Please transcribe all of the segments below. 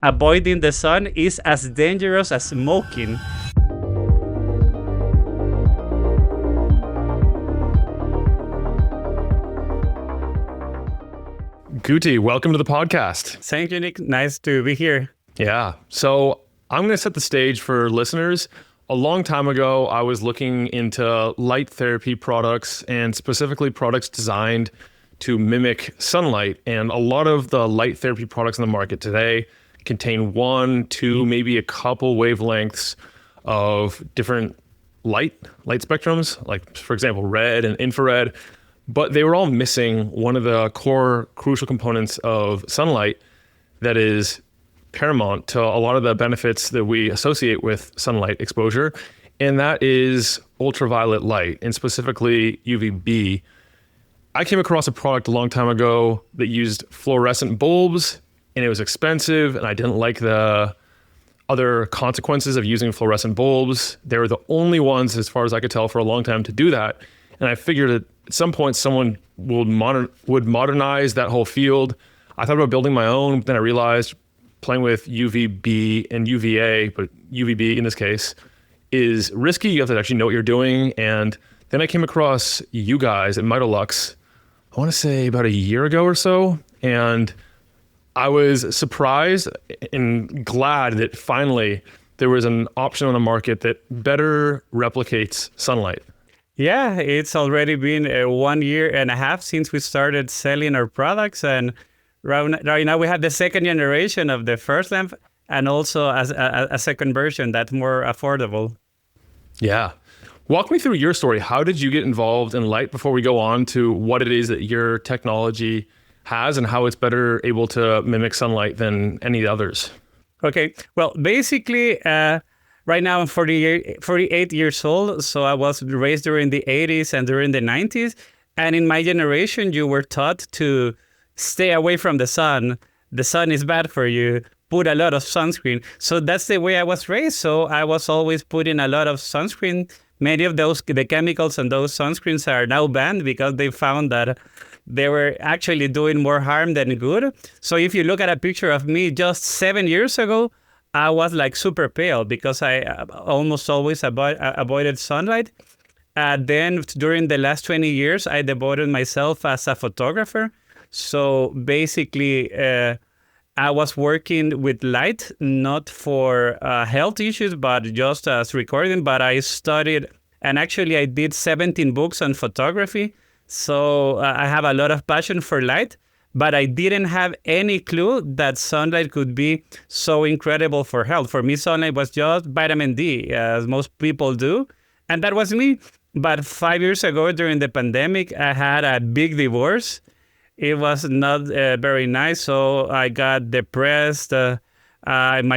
avoiding the sun is as dangerous as smoking. Guti, welcome to the podcast. Thank you, Nick. Nice to be here. Yeah. So I'm going to set the stage for listeners. A long time ago, I was looking into light therapy products and specifically products designed to mimic sunlight. And a lot of the light therapy products in the market today contain one, two, maybe a couple wavelengths of different light spectrums, like, for example, red and infrared. But they were all missing one of the core crucial components of sunlight that is paramount to a lot of the benefits that we associate with sunlight exposure, and that is ultraviolet light, and specifically UVB. I came across a product a long time ago that used fluorescent bulbs, and it was expensive, and I didn't like the other consequences of using fluorescent bulbs. They were the only ones, as far as I could tell, for a long time to do that, and I figured that at some point someone would modernize that whole field. I thought about building my own, but then I realized playing with UVB and UVA, but UVB in this case, is risky. You have to actually know what you're doing. And then I came across you guys at Mitolux, I want to say about a year ago or so. And I was surprised and glad that finally there was an option on the market that better replicates sunlight. Yeah, it's already been 1 year and a half since we started selling our products. And right now we have the second generation of the first lamp and also as a second version that's more affordable. Yeah. Walk me through your story. How did you get involved in light before we go on to what it is that your technology has and how it's better able to mimic sunlight than any others? Okay. Well, basically, right now I'm 48 years old. So I was raised during the 80s and during the 90s. And in my generation, you were taught to stay away from the sun. The sun is bad for you. Put a lot of sunscreen. So that's the way I was raised. So I was always putting a lot of sunscreen. Many of the chemicals in those sunscreens are now banned because they found that they were actually doing more harm than good. So if you look at a picture of me just 7 years ago, I was like super pale because I almost always avoided sunlight. Then during the last 20 years, I devoted myself as a photographer. So basically, I was working with light, not for health issues, but just as recording. But I studied, and actually I did 17 books on photography. So I have a lot of passion for light, but I didn't have any clue that sunlight could be so incredible for health. For me, sunlight was just vitamin D, as most people do. And that was me. But 5 years ago, during the pandemic, I had a big divorce. It was not very nice, so I got depressed. My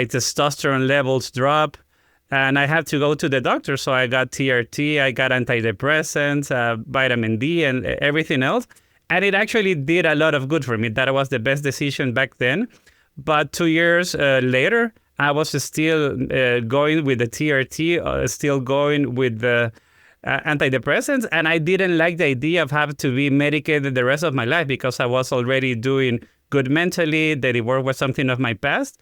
testosterone levels dropped, and I had to go to the doctor. So I got TRT, I got antidepressants, vitamin D, and everything else. And it actually did a lot of good for me. That was the best decision back then. But 2 years later, I was still going with the TRT, still going with the antidepressants, and I didn't like the idea of having to be medicated the rest of my life because I was already doing good mentally. The divorce was something of my past,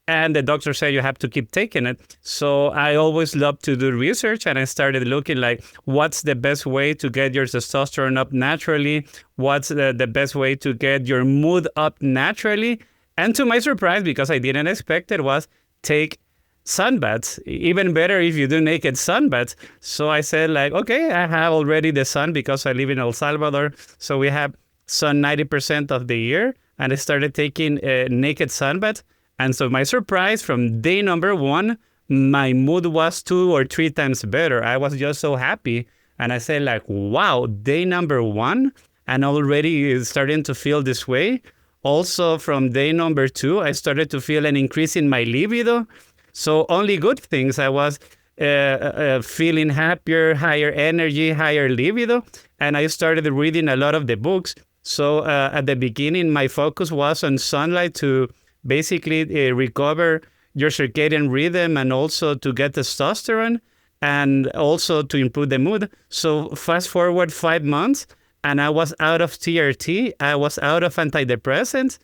and the doctor said you have to keep taking it. So I always loved to do research, and I started looking like what's the best way to get your testosterone up naturally, what's the best way to get your mood up naturally. And to my surprise, because I didn't expect it, was take sunbaths. Even better if you do naked sunbaths. So I said like, okay, I have already the sun because I live in El Salvador. So we have sun 90% of the year. And I started taking naked sunbaths. And so my surprise, from day number one, my mood was 2 or 3 times better. I was just so happy. And I said like, wow, day number 1, and already starting to feel this way. Also from day number 2, I started to feel an increase in my libido. So only good things. I was feeling happier, higher energy, higher libido. And I started reading a lot of the books. So at the beginning, my focus was on sunlight to basically recover your circadian rhythm and also to get testosterone and also to improve the mood. So fast forward 5 months and I was out of TRT. I was out of antidepressants.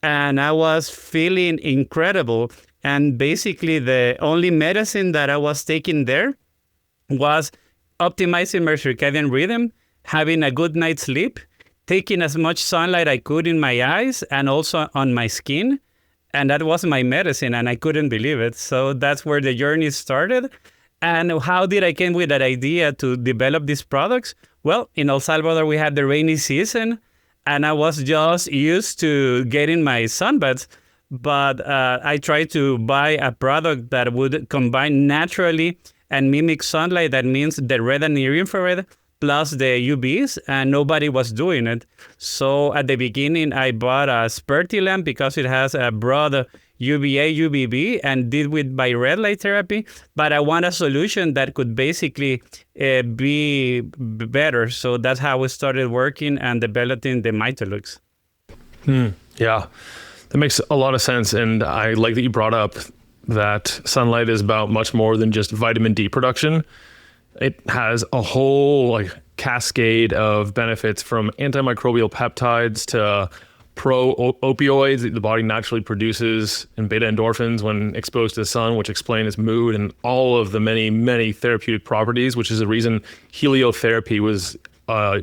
and I was feeling incredible. And basically, the only medicine that I was taking there was optimizing my circadian rhythm, having a good night's sleep, taking as much sunlight I could in my eyes and also on my skin. And that was my medicine, and I couldn't believe it. So that's where the journey started. And how did I came with that idea to develop these products? Well, in El Salvador, we had the rainy season, and I was just used to getting my sunbaths. But I tried to buy a product that would combine naturally and mimic sunlight. That means the red and near infrared plus the UVs, and nobody was doing it. So at the beginning, I bought a Sperti lamp because it has a broad UVA, UVB, and did with by red light therapy. But I want a solution that could basically be better. So that's how we started working and developing the Mitolux. Yeah, that makes a lot of sense. And I like that you brought up that sunlight is about much more than just vitamin D production. It has a whole cascade of benefits, from antimicrobial peptides to pro-opioids that the body naturally produces, and beta endorphins when exposed to the sun, which explain its mood, and all of the many, many therapeutic properties, which is the reason heliotherapy was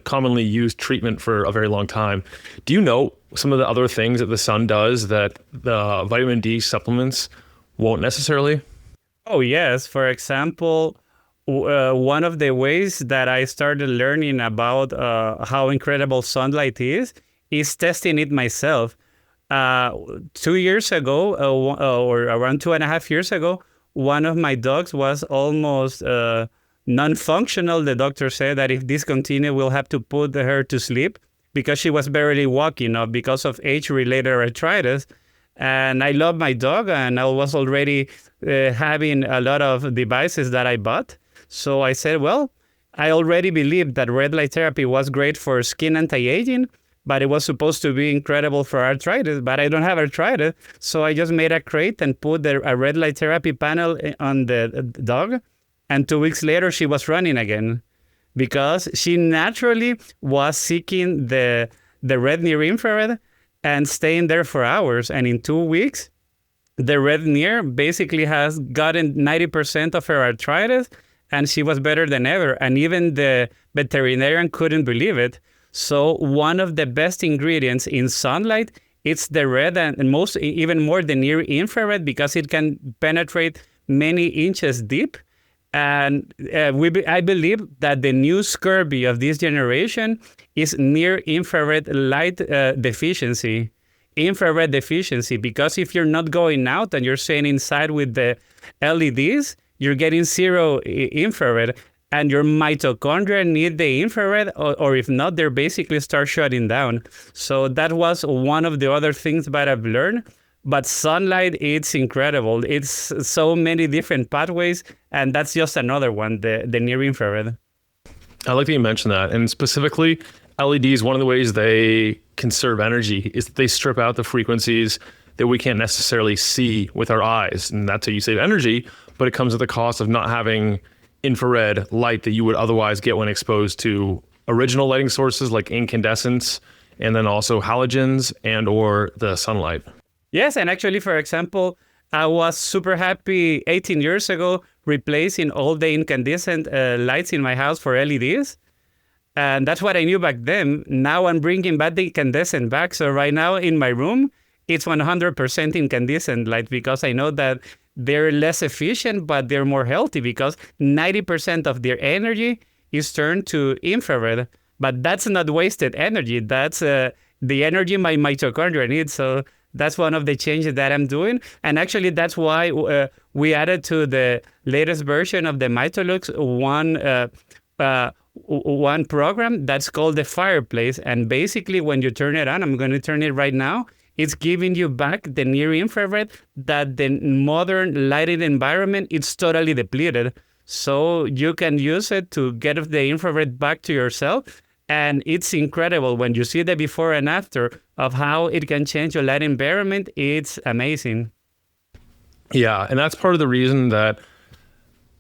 commonly used treatment for a very long time. Do you know some of the other things that the sun does that the vitamin D supplements won't necessarily? Oh, yes. For example, one of the ways that I started learning about how incredible sunlight is testing it myself. 2 years ago, or around 2.5 years ago, one of my dogs was almost non-functional. The doctor said that if this continued, we'll have to put her to sleep because she was barely walking because of age-related arthritis. And I love my dog, and I was already having a lot of devices that I bought. So I said, well, I already believed that red light therapy was great for skin anti-aging, but it was supposed to be incredible for arthritis, but I don't have arthritis. So I just made a crate and put a red light therapy panel on the dog. And 2 weeks later, she was running again because she naturally was seeking the red near infrared and staying there for hours. And in 2 weeks, the red near basically has gotten 90% of her arthritis, and she was better than ever. And even the veterinarian couldn't believe it. So one of the best ingredients in sunlight, it's the red, and even more the near infrared, because it can penetrate many inches deep. And I believe that the new scurvy of this generation is near infrared light deficiency. Infrared deficiency, because if you're not going out and you're staying inside with the LEDs, you're getting zero infrared, and your mitochondria need the infrared, or if not, they basically start shutting down. So that was one of the other things that I've learned. But sunlight, it's incredible. It's so many different pathways, and that's just another one, the near infrared. I like that you mentioned that. And specifically, LEDs, one of the ways they conserve energy is that they strip out the frequencies that we can't necessarily see with our eyes. And that's how you save energy, but it comes at the cost of not having infrared light that you would otherwise get when exposed to original lighting sources like incandescents, and then also halogens and or the sunlight. Yes, and actually, for example, I was super happy 18 years ago replacing all the incandescent lights in my house for LEDs. And that's what I knew back then. Now I'm bringing back the incandescent back. So right now in my room, it's 100% incandescent light, because I know that they're less efficient, but they're more healthy, because 90% of their energy is turned to infrared. But that's not wasted energy. That's the energy my mitochondria needs. So that's one of the changes that I'm doing. And actually, that's why we added to the latest version of the Mitolux one program that's called the fireplace. And basically, when you turn it on, I'm going to turn it right now, it's giving you back the near infrared that the modern lighted environment, it's totally depleted. So you can use it to get the infrared back to yourself. And it's incredible when you see the before and after of how it can change your light environment. It's amazing. Yeah, and that's part of the reason that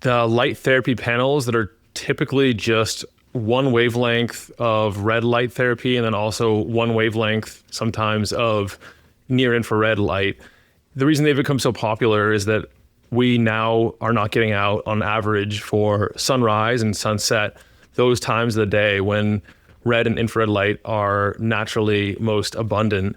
the light therapy panels that are typically just one wavelength of red light therapy, and then also one wavelength sometimes of near infrared light. The reason they've become so popular is that we now are not getting out on average for sunrise and sunset, those times of the day when red and infrared light are naturally most abundant.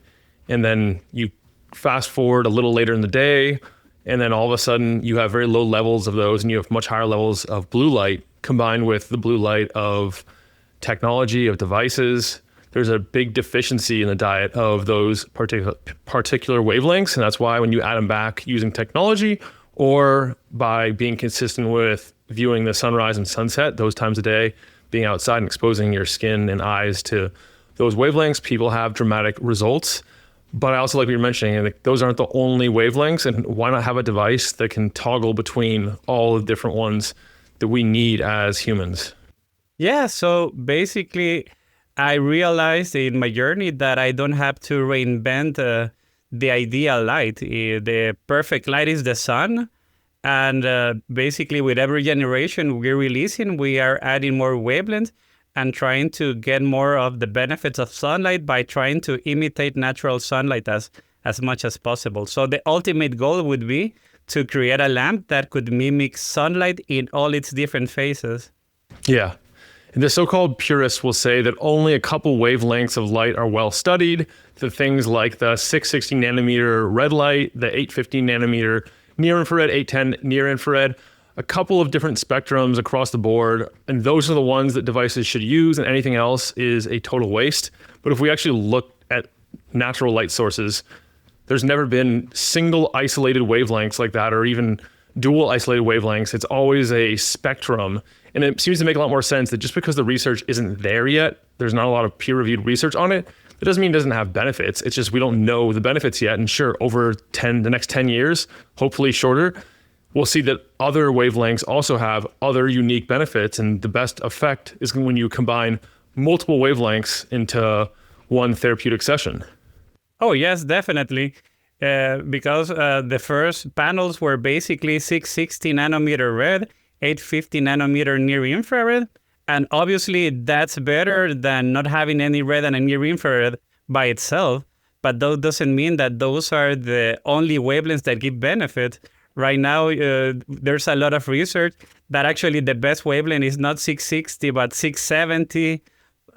And then you fast forward a little later in the day, and then all of a sudden you have very low levels of those, and you have much higher levels of blue light combined with the blue light of technology, of devices. There's a big deficiency in the diet of those particular wavelengths. And that's why when you add them back using technology or by being consistent with viewing the sunrise and sunset, those times a day, being outside and exposing your skin and eyes to those wavelengths, people have dramatic results. But I also like what you're mentioning, like, those aren't the only wavelengths, and why not have a device that can toggle between all the different ones that we need as humans? Yeah, so basically, I realized in my journey that I don't have to reinvent the ideal light. The perfect light is the sun. And basically, with every generation we're releasing, we are adding more wavelengths and trying to get more of the benefits of sunlight by trying to imitate natural sunlight as much as possible. So the ultimate goal would be to create a lamp that could mimic sunlight in all its different phases. Yeah. And the so-called purists will say that only a couple wavelengths of light are well studied. The things like the 660 nanometer red light, the 850 nanometer near infrared, 810 near infrared, a couple of different spectrums across the board. And those are the ones that devices should use, and anything else is a total waste. But if we actually look at natural light sources, there's never been single isolated wavelengths like that, or even dual isolated wavelengths. It's always a spectrum. And it seems to make a lot more sense that just because the research isn't there yet, there's not a lot of peer-reviewed research on it, it doesn't mean it doesn't have benefits. It's just we don't know the benefits yet. And sure, over the next 10 years, hopefully shorter, we'll see that other wavelengths also have other unique benefits. And the best effect is when you combine multiple wavelengths into one therapeutic session. Oh, yes, definitely. Because the first panels were basically 660 nanometer red, 850 nanometer near infrared. And obviously, that's better than not having any red and a near infrared by itself. But that doesn't mean that those are the only wavelengths that give benefit. Right now, there's a lot of research that actually the best wavelength is not 660, but 670,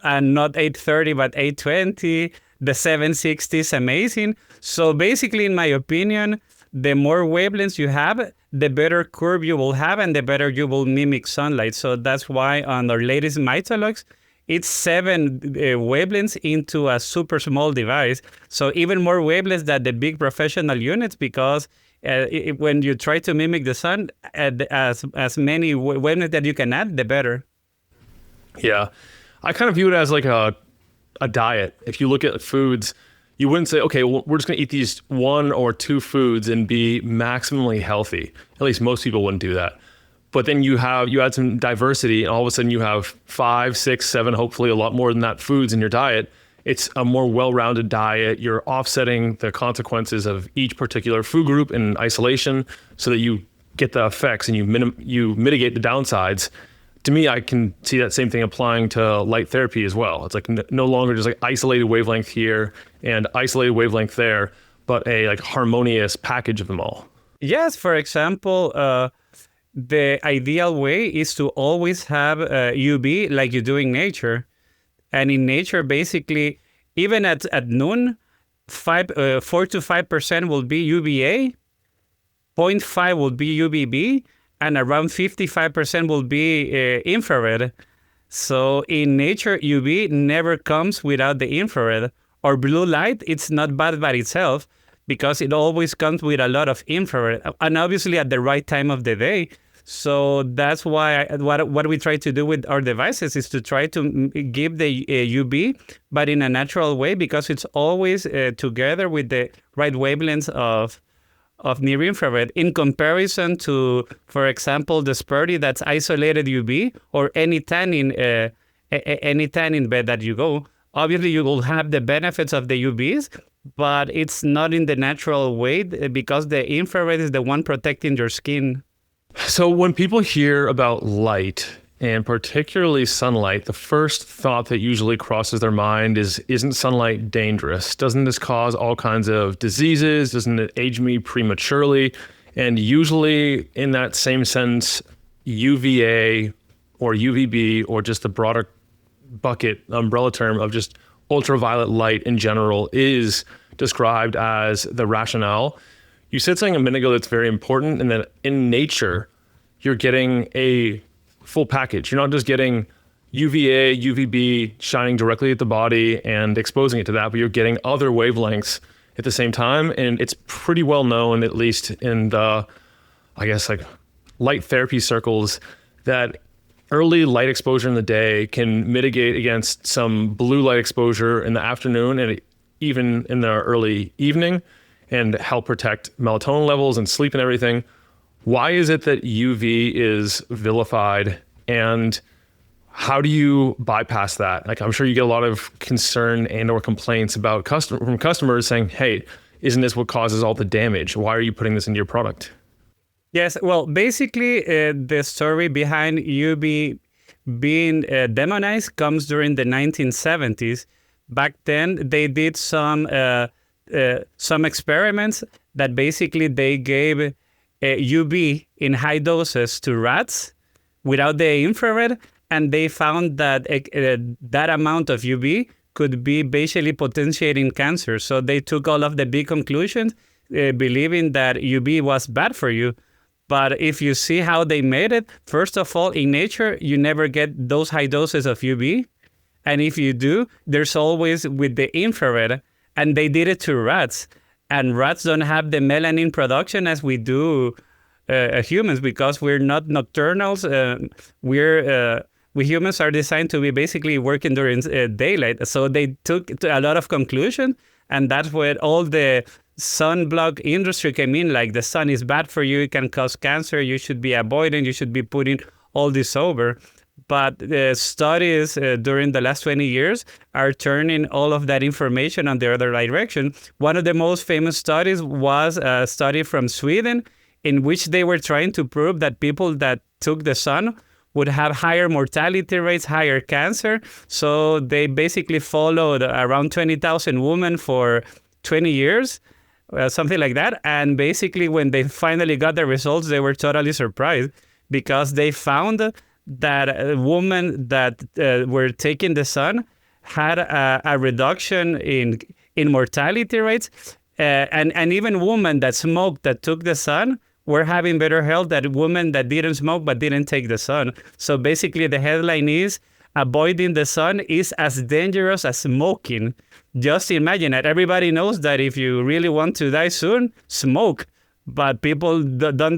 and not 830, but 820. The 760 is amazing. So basically, in my opinion, the more wavelengths you have, the better curve you will have and the better you will mimic sunlight. So that's why on our latest Mitolux, it's 7 wavelengths into a super small device. So even more wavelengths than the big professional units, because when you try to mimic the sun, as many wavelengths that you can add, the better. Yeah. I kind of view it as like a diet. If you look at foods, you wouldn't say, okay, well, we're just going to eat these 1 or 2 foods and be maximally healthy. At least most people wouldn't do that. But then you add some diversity, and all of a sudden you have 5, 6, 7, hopefully a lot more than that foods in your diet. It's a more well-rounded diet. You're offsetting the consequences of each particular food group in isolation so that you get the effects and you mitigate the downsides. To me, I can see that same thing applying to light therapy as well. It's like no longer just like isolated wavelength here and isolated wavelength there, but a like harmonious package of them all. Yes, for example, the ideal way is to always have UV like you do in nature. And in nature, basically, even at noon, 4 to 5% will be UVA, 0.5 will be UVB, and around 55% will be infrared. So in nature, UV never comes without the infrared. Or blue light, it's not bad by itself because it always comes with a lot of infrared, and obviously at the right time of the day. So that's why what we try to do with our devices is to try to give the UV, but in a natural way, because it's always together with the right wavelengths of near infrared, in comparison to, for example, the Spurdy that's isolated UV, or any tanning bed that you go. Obviously, you will have the benefits of the UVs, but it's not in the natural way because the infrared is the one protecting your skin. So when people hear about light, and particularly sunlight, the first thought that usually crosses their mind is, isn't sunlight dangerous? Doesn't this cause all kinds of diseases? Doesn't it age me prematurely? And usually in that same sense, UVA or UVB, or just the broader bucket umbrella term of just ultraviolet light in general, is described as the rationale. You said something a minute ago that's very important, and that in nature, you're getting a full package. You're not just getting UVA, UVB shining directly at the body and exposing it to that, but you're getting other wavelengths at the same time. And it's pretty well known, at least in the, I guess, like light therapy circles, that early light exposure in the day can mitigate against some blue light exposure in the afternoon and even in the early evening, and help protect melatonin levels and sleep and everything. Why is it that UV is vilified, and how do you bypass that? Like, I'm sure you get a lot of concern and or complaints about from customers saying, hey, isn't this what causes all the damage? Why are you putting this into your product? Yes, well, basically, the story behind UV being demonized comes during the 1970s. Back then, they did some experiments that basically they gave UV in high doses to rats without the infrared, and they found that that amount of UV could be basically potentiating cancer. So they took all of the big conclusions, believing that UV was bad for you. But if you see how they made it, first of all, in nature, you never get those high doses of UV. And if you do, there's always with the infrared, and they did it to rats. And rats don't have the melanin production as we do humans, because we're not nocturnals. We humans are designed to be basically working during daylight. So they took a lot of conclusion, and that's where all the sunblock industry came in. Like, the sun is bad for you, it can cause cancer, you should be avoiding, you should be putting all this over. But the studies during the last 20 years are turning all of that information on the other direction. One of the most famous studies was a study from Sweden, in which they were trying to prove that people that took the sun would have higher mortality rates, higher cancer. So they basically followed around 20,000 women for 20 years, something like that. And basically, when they finally got the results, they were totally surprised, because they found that women that were taking the sun had a reduction in mortality rates, and even women that smoked that took the sun were having better health than women that didn't smoke but didn't take the sun. So basically, the headline is, avoiding the sun is as dangerous as smoking. Just imagine that. Everybody knows that if you really want to die soon, smoke. But people don't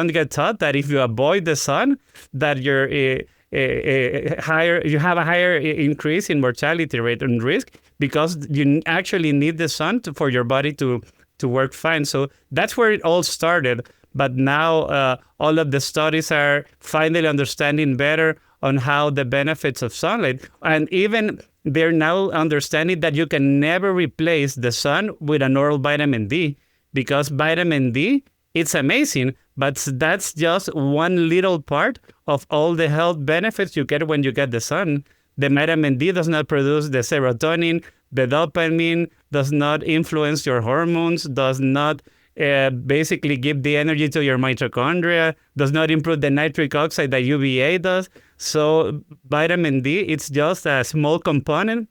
get taught that if you avoid the sun, that you have a higher increase in mortality rate and risk, because you actually need the sun for your body to work fine. So that's where it all started. But now all of the studies are finally understanding better on how the benefits of sunlight, and even they're now understanding that you can never replace the sun with an oral vitamin D. Because vitamin D, it's amazing, but that's just one little part of all the health benefits you get when you get the sun. The vitamin D does not produce the serotonin, the dopamine, does not influence your hormones, does not basically give the energy to your mitochondria, does not improve the nitric oxide that UVA does. So vitamin D, it's just a small component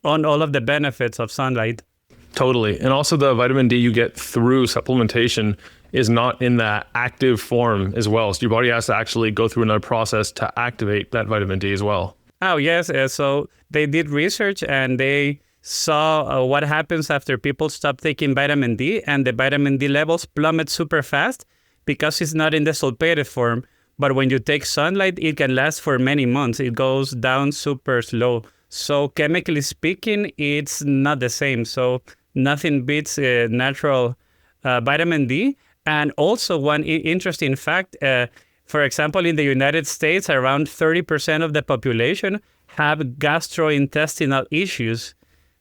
on all of the benefits of sunlight. Totally. And also the vitamin D you get through supplementation is not in that active form as well. So your body has to actually go through another process to activate that vitamin D as well. Oh, yes. So they did research, and they saw what happens after people stop taking vitamin D, and the vitamin D levels plummet super fast because it's not in the sulfated form. But when you take sunlight, it can last for many months. It goes down super slow. So chemically speaking, it's not the same. So nothing beats natural vitamin D. And also one interesting fact, for example, in the United States, around 30% of the population have gastrointestinal issues.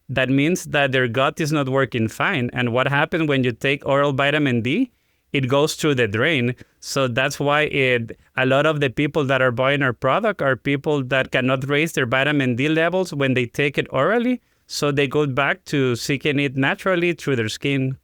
That means that their gut is not working fine. And what happens when you take oral vitamin D? it goes through the drain. So that's why a lot of the people that are buying our product are people that cannot raise their vitamin D levels when they take it orally. So they go back to seeking it naturally through their skin.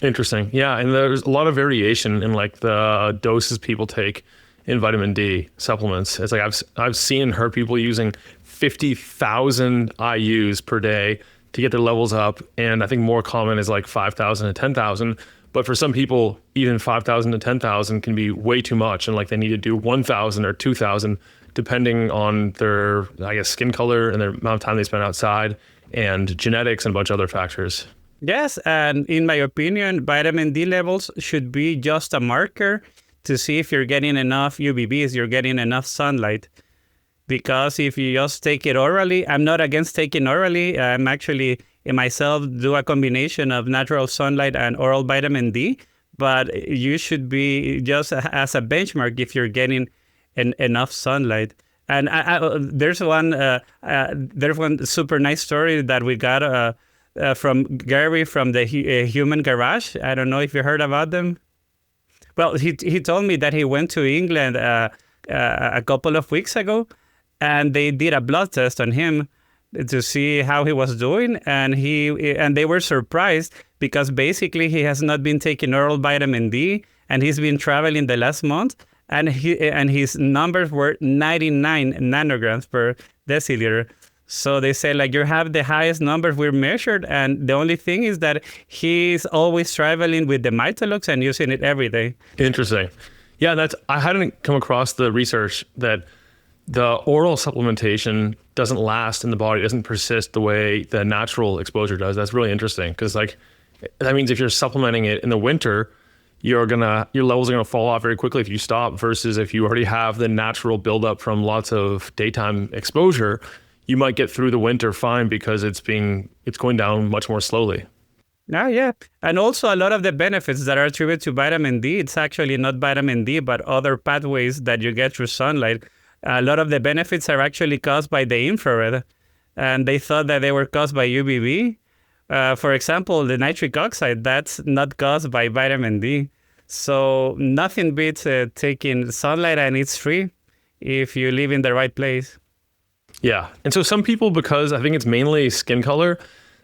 Interesting. Yeah, and there's a lot of variation in like the doses people take in vitamin D supplements. It's like I've seen and heard people using 50,000 IUs per day to get their levels up, and I think more common is like 5,000 to 10,000. But for some people, even 5,000 to 10,000 can be way too much, and like they need to do 1,000 or 2,000 depending on their, I guess, skin color and their amount of time they spend outside, and genetics and a bunch of other factors. Yes, and in my opinion, vitamin D levels should be just a marker to see if you're getting enough UVBs, you're getting enough sunlight. Because if you just take it orally, I'm not against taking orally. I'm actually, myself, do a combination of natural sunlight and oral vitamin D. But you should be just as a benchmark if you're getting enough sunlight. And there's one super nice story that we got from Gary from the Human Garage. I don't know if you heard about them. Well, he told me that he went to England a couple of weeks ago, and they did a blood test on him to see how he was doing, and they were surprised because basically he has not been taking oral vitamin D, and he's been traveling the last month, and his numbers were 99 nanograms per deciliter. So they say, like, you have the highest numbers we've measured, and the only thing is that he's always traveling with the Mitolux and using it every day. Interesting. Yeah, I hadn't come across the research that the oral supplementation doesn't last in the body, doesn't persist the way the natural exposure does. That's really interesting, because like that means if you're supplementing it in the winter, your levels are gonna fall off very quickly if you stop, versus if you already have the natural buildup from lots of daytime exposure, you might get through the winter fine because it's going down much more slowly. Yeah. And also a lot of the benefits that are attributed to vitamin D, it's actually not vitamin D, but other pathways that you get through sunlight. A lot of the benefits are actually caused by the infrared, and they thought that they were caused by UVB. For example, the nitric oxide, that's not caused by vitamin D. So nothing beats taking sunlight, and it's free if you live in the right place. Yeah. And so some people, because I think it's mainly skin color,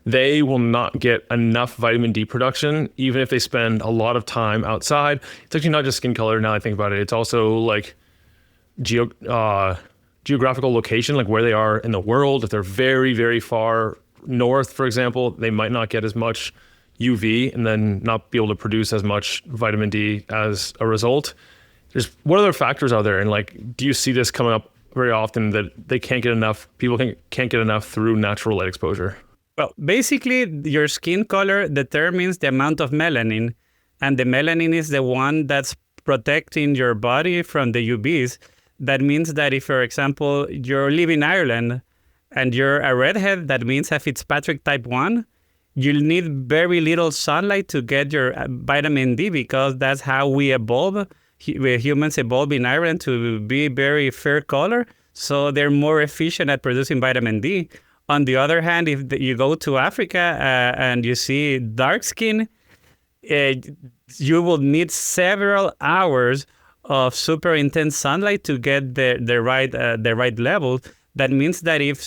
they will not get enough vitamin D production, even if they spend a lot of time outside. It's actually not just skin color now I think about it. It's also like geographical location, like where they are in the world. If they're very, very far north, for example, they might not get as much UV and then not be able to produce as much vitamin D as a result. What other factors are there? And like, do you see this coming up very often, that they can't get enough, people can't get enough through natural light exposure? Well, basically, your skin color determines the amount of melanin, and the melanin is the one that's protecting your body from the UVs. That means that if, for example, you live in Ireland and you're a redhead, that means a Fitzpatrick type 1, you'll need very little sunlight to get your vitamin D, because that's how we evolve. Humans evolve in Ireland to be very fair color, so they're more efficient at producing vitamin D. On the other hand, if you go to Africa and you see dark skin, you will need several hours of super intense sunlight to get the right level. That means that if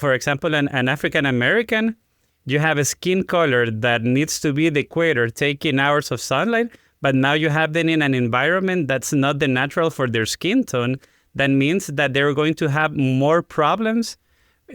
for example, an African American, you have a skin color that needs to be the equator, taking hours of sunlight, but now you have them in an environment that's not the natural for their skin tone, that means that they're going to have more problems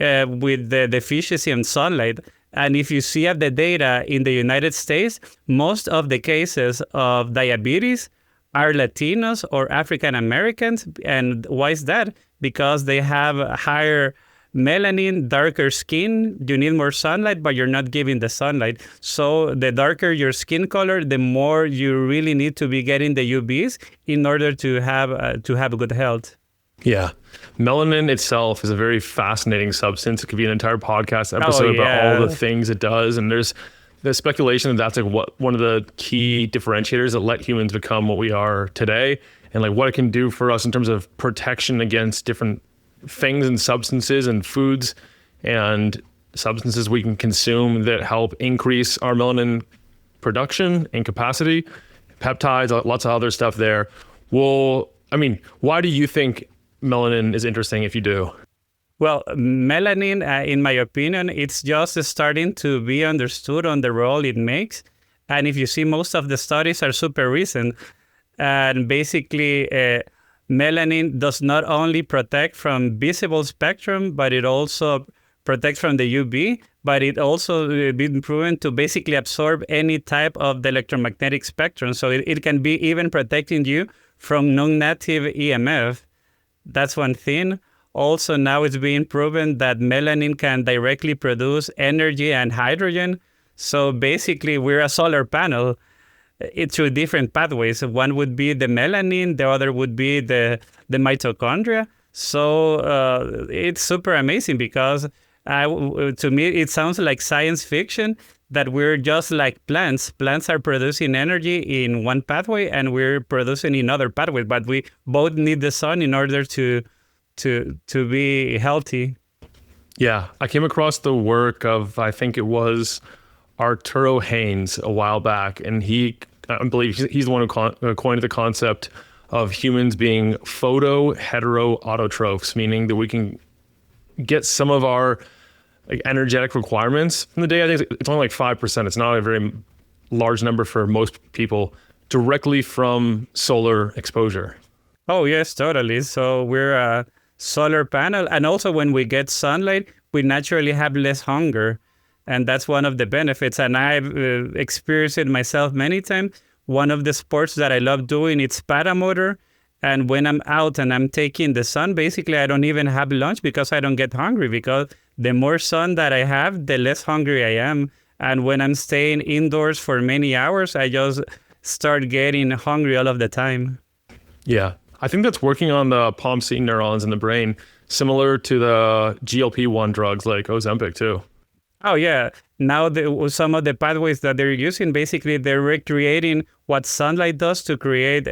with the deficiency in sunlight. And if you see at the data in the United States, most of the cases of diabetes are Latinos or African Americans. And why is that? Because they have higher melanin, darker skin. You need more sunlight, but you're not giving the sunlight. So the darker your skin color, the more you really need to be getting the UVs in order to have good health. Yeah. Melanin itself is a very fascinating substance. It could be an entire podcast episode about all the things it does. And there's the speculation that that's like one of the key differentiators that let humans become what we are today, and like what it can do for us in terms of protection against different things and substances and foods and substances we can consume that help increase our melanin production and capacity, peptides, lots of other stuff there. Well, I mean, why do you think melanin is interesting if you do? Well, melanin, in my opinion, it's just starting to be understood on the role it makes. And if you see, most of the studies are super recent. And basically, melanin does not only protect from visible spectrum, but it also protects from the UV, but it also been proven to basically absorb any type of the electromagnetic spectrum. So it can be even protecting you from non-native EMF. That's one thing. Also, now it's being proven that melanin can directly produce energy and hydrogen. So basically, we're a solar panel. It's through different pathways. One would be the melanin, the other would be the mitochondria. So it's super amazing because to me, it sounds like science fiction that we're just like plants. Plants are producing energy in one pathway and we're producing in other pathways, but we both need the sun in order to be healthy. Yeah, I came across the work of, I think it was Arturo Haynes a while back, and I believe he's the one who coined the concept of humans being photo-heteroautotrophs, meaning that we can get some of our energetic requirements from the day. I think it's only like 5%. It's not a very large number for most people, directly from solar exposure. Oh, yes, totally. So we're a solar panel. And also when we get sunlight, we naturally have less hunger. And that's one of the benefits. And I've experienced it myself many times. One of the sports that I love doing, it's paramotor. And when I'm out and I'm taking the sun, basically I don't even have lunch because I don't get hungry, because the more sun that I have, the less hungry I am. And when I'm staying indoors for many hours, I just start getting hungry all of the time. Yeah, I think that's working on the POMC neurons in the brain, similar to the GLP-1 drugs like Ozempic too. Oh, yeah. Now some of the pathways that they're using, basically they're recreating what sunlight does to create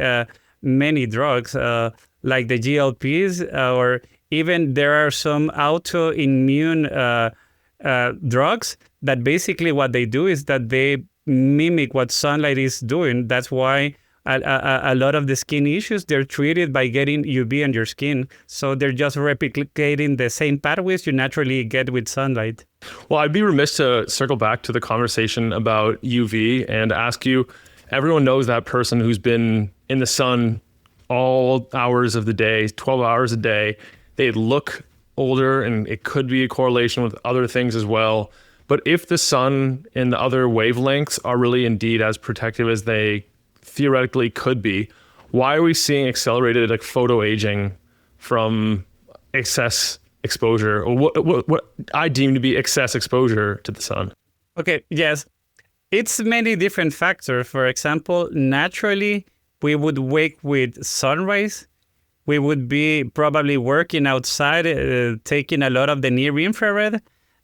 many drugs, like the GLPs, or even there are some autoimmune drugs that basically what they do is that they mimic what sunlight is doing. That's why a lot of the skin issues, they're treated by getting UV on your skin. So they're just replicating the same pathways you naturally get with sunlight. Well, I'd be remiss to circle back to the conversation about UV and ask you, everyone knows that person who's been in the sun all hours of the day, 12 hours a day. They look older, and it could be a correlation with other things as well. But if the sun and the other wavelengths are really indeed as protective as they theoretically could be, why are we seeing accelerated like photoaging from excess exposure, or what I deem to be excess exposure to the sun? Okay, yes. It's many different factors. For example, naturally, we would wake with sunrise. We would be probably working outside, taking a lot of the near infrared,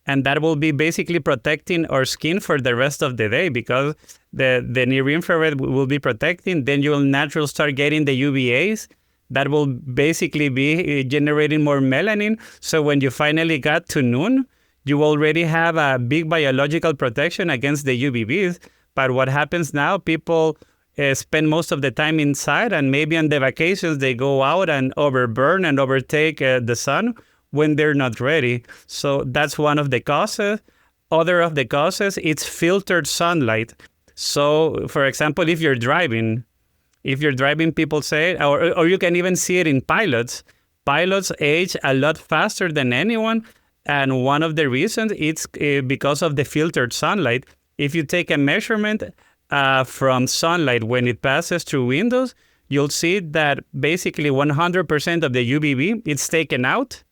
and that will be basically protecting our skin for the rest of the day, because the near infrared will be protecting. Then you will naturally start getting the UVAs. That will basically be generating more melanin. So when you finally got to noon, you already have a big biological protection against the UVBs. But what happens now, people spend most of the time inside, and maybe on the vacations, they go out and overburn and overtake the sun when they're not ready. So that's one of the causes. Other of the causes, it's filtered sunlight. So, for example, if you're driving, people say, or you can even see it in pilots. Pilots age a lot faster than anyone. And one of the reasons, it's because of the filtered sunlight. If you take a measurement from sunlight when it passes through windows, you'll see that basically 100% of the UVB, it's taken out.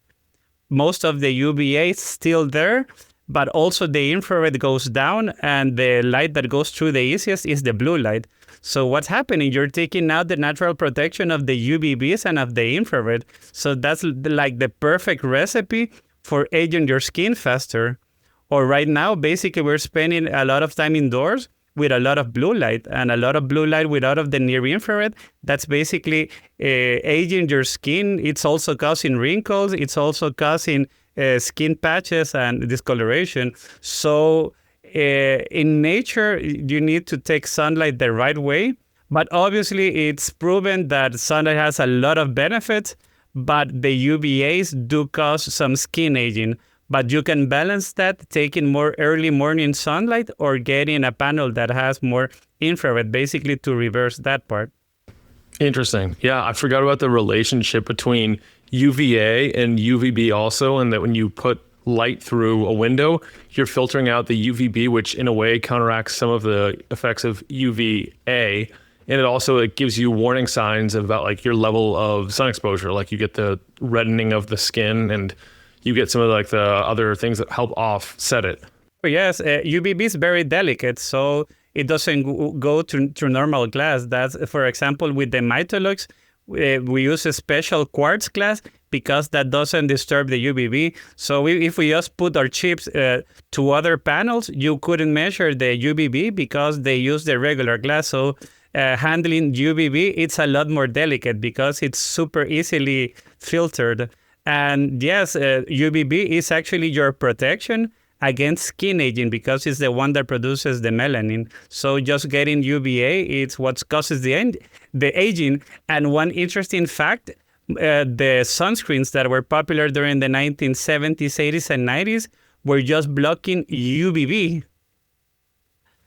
Most of the UVA is still there, but also the infrared goes down, and the light that goes through the easiest is the blue light. So what's happening? You're taking out the natural protection of the UVBs and of the infrared. So that's like the perfect recipe for aging your skin faster. Or right now, basically, we're spending a lot of time indoors with a lot of blue light, and a lot of blue light without of the near infrared. That's basically aging your skin. It's also causing wrinkles. It's also causing skin patches and discoloration. So in nature, you need to take sunlight the right way. But obviously, it's proven that sunlight has a lot of benefits, but the UVAs do cause some skin aging. But you can balance that taking more early morning sunlight or getting a panel that has more infrared, basically to reverse that part. Interesting. Yeah, I forgot about the relationship between UVA and UVB also, and that when you put light through a window, you're filtering out the UVB, which in a way counteracts some of the effects of UVA. And it gives you warning signs about like your level of sun exposure. Like you get the reddening of the skin, and you get some of like the other things that help offset it. Yes, UVB is very delicate, so it doesn't go to normal glass. That's, for example, with the Mitolux, we use a special quartz glass because that doesn't disturb the UVB. So if we just put our chips to other panels, you couldn't measure the UVB because they use the regular glass. So handling UVB, it's a lot more delicate because it's super easily filtered. And yes, UVB is actually your protection against skin aging because it's the one that produces the melanin. So just getting UVA, it's what causes the aging. And one interesting fact, the sunscreens that were popular during the 1970s, 80s, and 90s were just blocking UVB.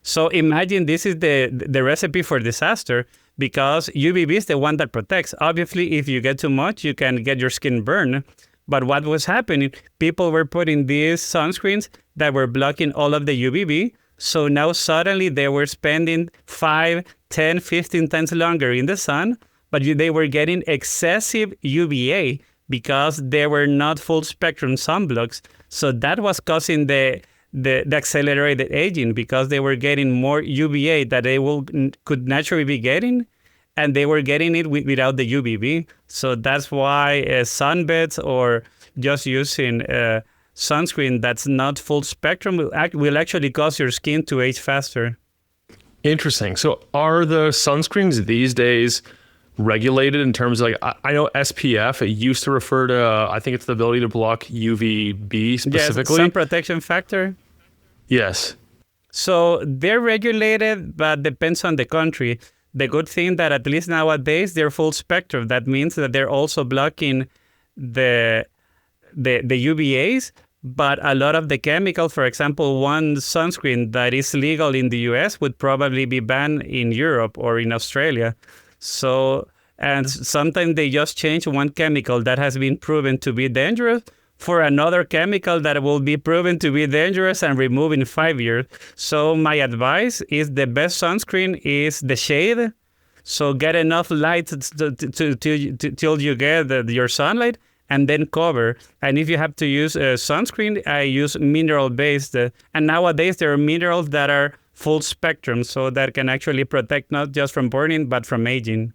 So imagine this is the recipe for disaster because UVB is the one that protects. Obviously, if you get too much, you can get your skin burned. But what was happening, people were putting these sunscreens that were blocking all of the UVB. So now suddenly they were spending 5, 10, 15 times longer in the sun, but they were getting excessive UVA because they were not full spectrum sunblocks. So that was causing the accelerated aging because they were getting more UVA that they could naturally be getting, and they were getting it without the UVB. So that's why sunbeds or just using sunscreen that's not full spectrum will actually cause your skin to age faster. Interesting. So are the sunscreens these days regulated in terms of like, I know SPF, it used to refer to, I think it's the ability to block UVB specifically. Yes, sun protection factor. Yes. So they're regulated, but depends on the country. The good thing that at least nowadays they're full spectrum. That means that they're also blocking the UVAs, but a lot of the chemical, for example, one sunscreen that is legal in the US would probably be banned in Europe or in Australia. So, and sometimes they just change one chemical that has been proven to be dangerous for another chemical that will be proven to be dangerous and removed in 5 years. So my advice is the best sunscreen is the shade. So get enough light till you get your sunlight, and then cover. And if you have to use sunscreen, I use mineral-based. And nowadays there are minerals that are full spectrum, so that can actually protect not just from burning, but from aging.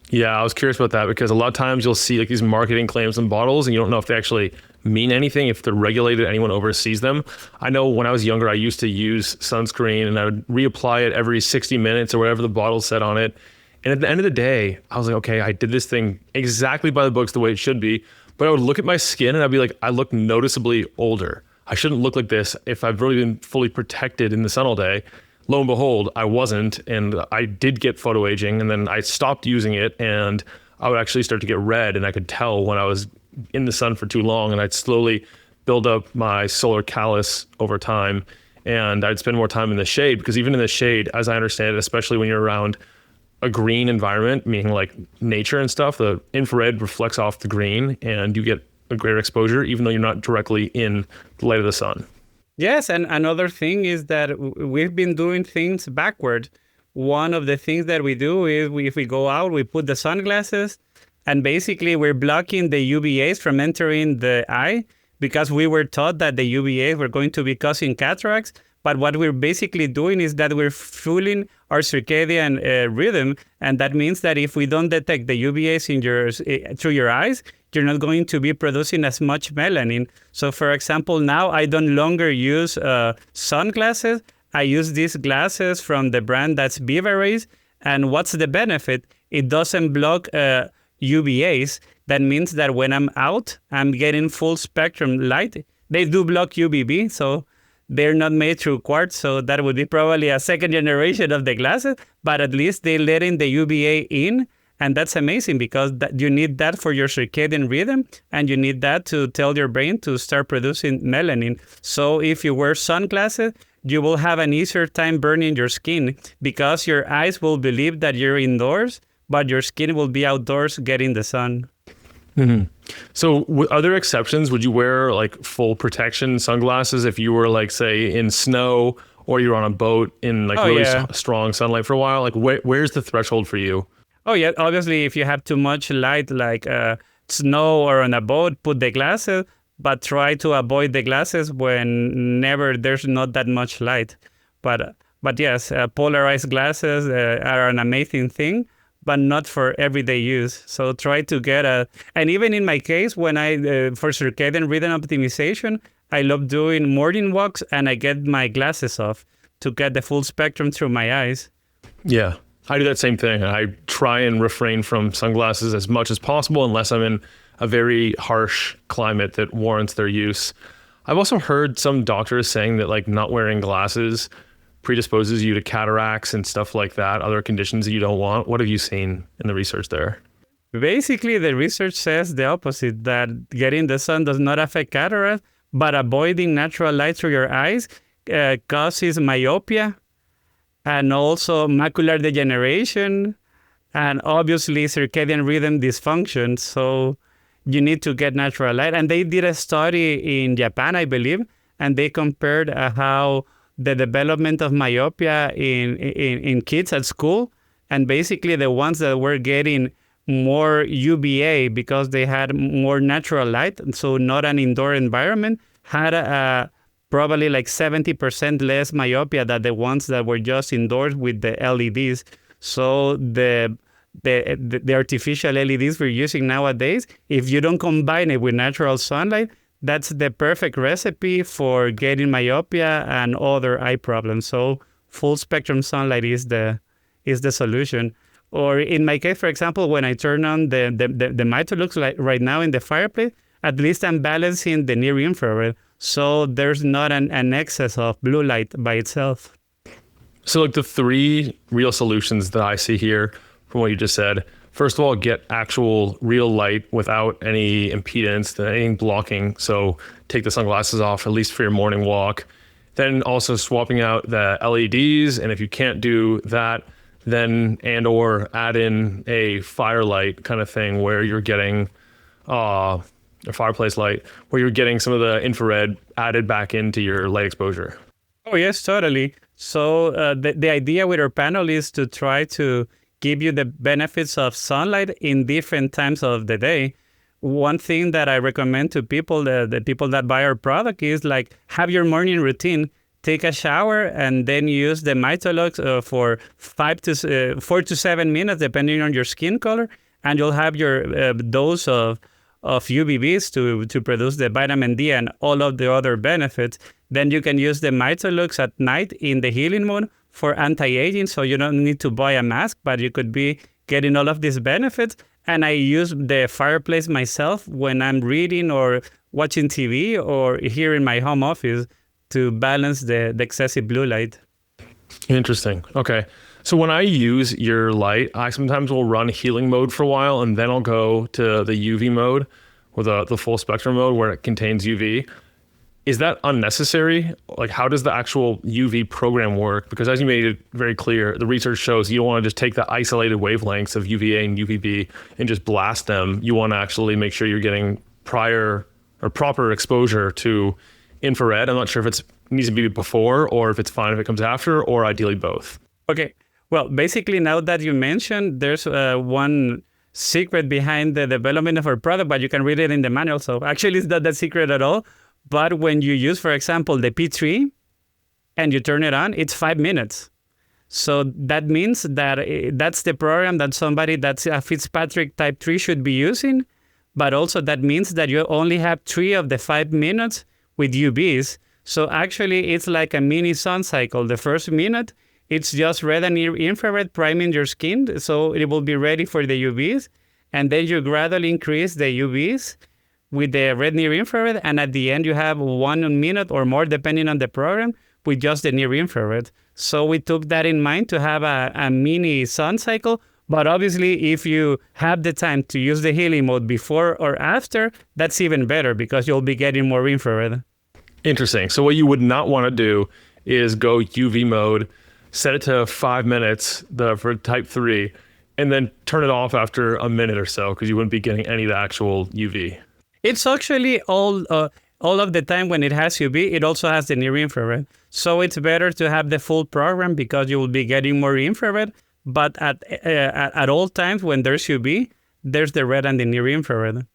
Yeah, I was curious about that because a lot of times you'll see like these marketing claims in bottles and you don't know if they actually mean anything, if they're regulated, anyone oversees them. I know when I was younger, I used to use sunscreen and I would reapply it every 60 minutes or whatever the bottle said on it. And at the end of the day, I was like, okay, I did this thing exactly by the books the way it should be. But I would look at my skin and I'd be like, I look noticeably older. I shouldn't look like this if I've really been fully protected in the sun all day. Lo and behold, I wasn't, and I did get photo aging, and then I stopped using it, and I would actually start to get red, and I could tell when I was in the sun for too long, and I'd slowly build up my solar callus over time, and I'd spend more time in the shade, because even in the shade, as I understand it, especially when you're around a green environment, meaning like nature and stuff, the infrared reflects off the green, and you get a greater exposure, even though you're not directly in the light of the sun. Yes, and another thing is that we've been doing things backward. One of the things that we do is if we go out, we put the sunglasses, and basically we're blocking the UVAs from entering the eye because we were taught that the UVAs were going to be causing cataracts. But what we're basically doing is that we're fooling our circadian rhythm, and that means that if we don't detect the UVAs through your eyes, you're not going to be producing as much melanin. So for example, now I don't longer use sunglasses. I use these glasses from the brand that's Viva Rays. And what's the benefit? It doesn't block UVAs. That means that when I'm out, I'm getting full spectrum light. They do block UVB. So they're not made through quartz, so that would be probably a second generation of the glasses, but at least they let in the UVA in. And that's amazing because you need that for your circadian rhythm, and you need that to tell your brain to start producing melanin. So if you wear sunglasses, you will have an easier time burning your skin because your eyes will believe that you're indoors, but your skin will be outdoors getting the sun. Mm-hmm. So are there exceptions? Would you wear like full protection sunglasses if you were like, say, in snow or you're on a boat in like strong sunlight for a while? Like where's the threshold for you? Oh, yeah. Obviously, if you have too much light, like snow or on a boat, put the glasses, but try to avoid the glasses whenever there's not that much light. But yes, polarized glasses are an amazing thing, but not for everyday use. So try to get and even in my case, when for circadian rhythm optimization, I love doing morning walks and I get my glasses off to get the full spectrum through my eyes. Yeah. I do that same thing. I try and refrain from sunglasses as much as possible unless I'm in a very harsh climate that warrants their use. I've also heard some doctors saying that like not wearing glasses predisposes you to cataracts and stuff like that, other conditions that you don't want. What have you seen in the research there? Basically, the research says the opposite, that getting the sun does not affect cataract, but avoiding natural light through your eyes causes myopia, and also macular degeneration, and obviously circadian rhythm dysfunction. So you need to get natural light. And they did a study in Japan, I believe, and they compared how the development of myopia in kids at school, and basically the ones that were getting more UVA because they had more natural light, so not an indoor environment, had probably like 70% less myopia than the ones that were just indoors with the LEDs. So the artificial LEDs we're using nowadays, if you don't combine it with natural sunlight, that's the perfect recipe for getting myopia and other eye problems. So full spectrum sunlight is the solution. Or in my case, for example, when I turn on the Mitolux like right now in the fireplace, at least I'm balancing the near infrared. So there's not an excess of blue light by itself. So like the three real solutions that I see here from what you just said, first of all, get actual real light without any impedance, anything blocking. So take the sunglasses off, at least for your morning walk. Then also swapping out the LEDs. And if you can't do that, then or add in a firelight kind of thing where you're getting a fireplace light, where you're getting some of the infrared added back into your light exposure. Oh, yes, totally. So the idea with our panel is to try to give you the benefits of sunlight in different times of the day. One thing that I recommend to people, the people that buy our product, is like have your morning routine. Take a shower and then use the Mitolux for 4 to 7 minutes, depending on your skin color, and you'll have your dose of UVBs to produce the vitamin D and all of the other benefits. Then you can use the Mitolux at night in the healing mode for anti-aging, so you don't need to buy a mask, but you could be getting all of these benefits. And I use the fireplace myself when I'm reading or watching TV or here in my home office to balance the excessive blue light. Interesting. Okay. So when I use your light, I sometimes will run healing mode for a while, and then I'll go to the UV mode or the full spectrum mode where it contains UV. Is that unnecessary? Like, how does the actual UV program work? Because as you made it very clear, the research shows you don't want to just take the isolated wavelengths of UVA and UVB and just blast them. You want to actually make sure you're getting proper exposure to infrared. I'm not sure if it needs to be before or if it's fine if it comes after, or ideally both. Okay. Well, basically, now that you mentioned, there's one secret behind the development of our product, but you can read it in the manual. So actually, it's not that secret at all. But when you use, for example, the P3 and you turn it on, it's 5 minutes. So that means that that's the program that somebody that's a Fitzpatrick type 3 should be using. But also that means that you only have 3 of the 5 minutes with UVs. So actually, it's like a mini sun cycle. The first minute, it's just red and infrared priming your skin, so it will be ready for the UVs. And then you gradually increase the UVs, with the red near infrared, and at the end you have 1 minute or more, depending on the program, with just the near infrared. So we took that in mind to have a mini sun cycle. But obviously, if you have the time to use the healing mode before or after, that's even better because you'll be getting more infrared. Interesting. So what you would not want to do is go UV mode, set it to 5 minutes for type 3, and then turn it off after a minute or so because you wouldn't be getting any of the actual UV. It's actually all of the time when it has UV, it also has the near infrared. So it's better to have the full program because you will be getting more infrared. But at all times when there's UV, there's the red and the near infrared.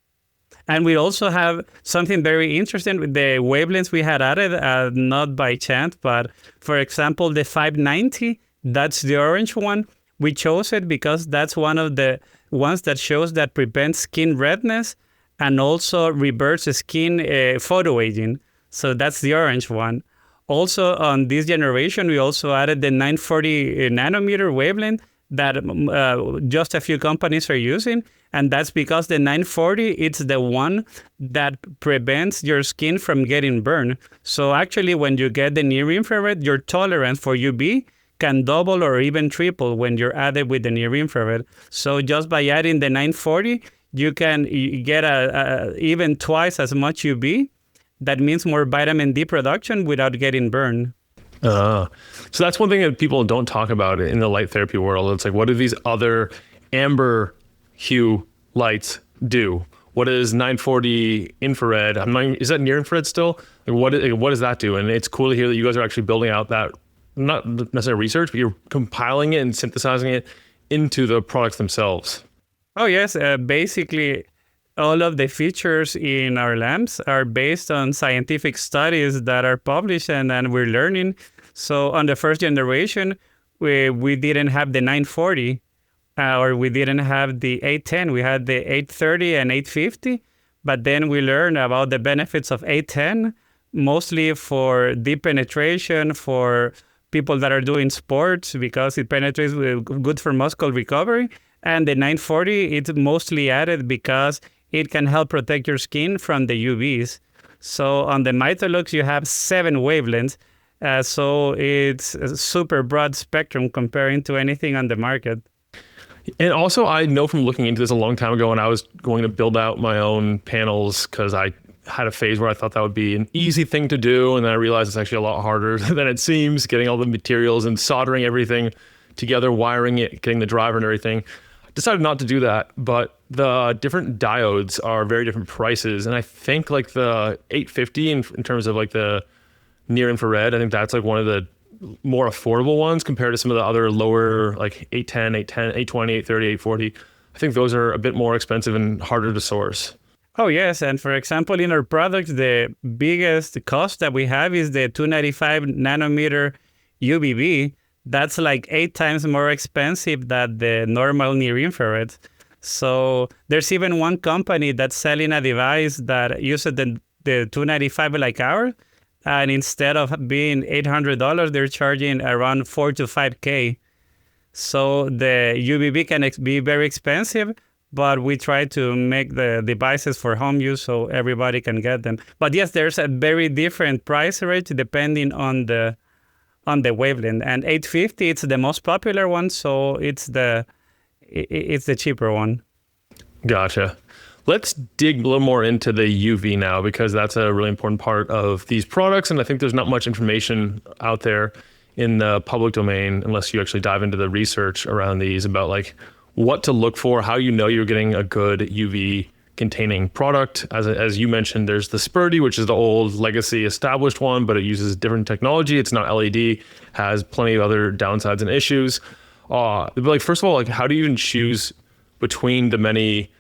And we also have something very interesting with the wavelengths we had added, not by chance, but for example, the 590, that's the orange one. We chose it because that's one of the ones that shows that prevents skin redness and also reverses skin photoaging. So that's the orange one. Also, on this generation, we also added the 940 nanometer wavelength that just a few companies are using. And that's because the 940, it's the one that prevents your skin from getting burned. So actually, when you get the near infrared, your tolerance for UV can double or even triple when you're added with the near infrared. So just by adding the 940, you can get even twice as much UV. That means more vitamin D production without getting burned. So that's one thing that people don't talk about in the light therapy world. It's like, what do these other amber hue lights do? What is 940 infrared? Is that near infrared still? Like what does that do? And it's cool to hear that you guys are actually building out that, not necessarily research, but you're compiling it and synthesizing it into the products themselves. Oh, yes. Basically, all of the features in our lamps are based on scientific studies that are published and we're learning. So on the first generation, we didn't have the 940 or we didn't have the 810. We had the 830 and 850. But then we learned about the benefits of 810, mostly for deep penetration, for people that are doing sports because it penetrates good for muscle recovery. And the 940, it's mostly added because it can help protect your skin from the UVs. So on the Mitolux, you have 7 wavelengths. So it's a super broad spectrum comparing to anything on the market. And also, I know from looking into this a long time ago when I was going to build out my own panels, because I had a phase where I thought that would be an easy thing to do. And then I realized it's actually a lot harder than it seems, getting all the materials and soldering everything together, wiring it, getting the driver and everything. Decided not to do that, but the different diodes are very different prices. And I think like the 850 in terms of like the near infrared, I think that's like one of the more affordable ones compared to some of the other lower like 810, 820, 830, 840. I think those are a bit more expensive and harder to source. Oh, yes. And for example, in our products, the biggest cost that we have is the 295 nanometer UVB. That's like 8 times more expensive than the normal near infrared. So there's even one company that's selling a device that uses the 295 like ours. And instead of being $800, they're charging around $4,000 to $5,000. So the UVB can be very expensive, but we try to make the devices for home use so everybody can get them. But yes, there's a very different price range depending on the wavelength. And 850, it's the most popular one, so it's the cheaper one. Gotcha. Let's dig a little more into the UV now, because that's a really important part of these products. And I think there's not much information out there in the public domain, unless you actually dive into the research around these, about like what to look for, how you know you're getting a good UV containing product. As you mentioned, there's the Spurdy, which is the old legacy established one, but it uses different technology. It's not LED, has plenty of other downsides and issues. But like, first of all, like, how do you even choose between the many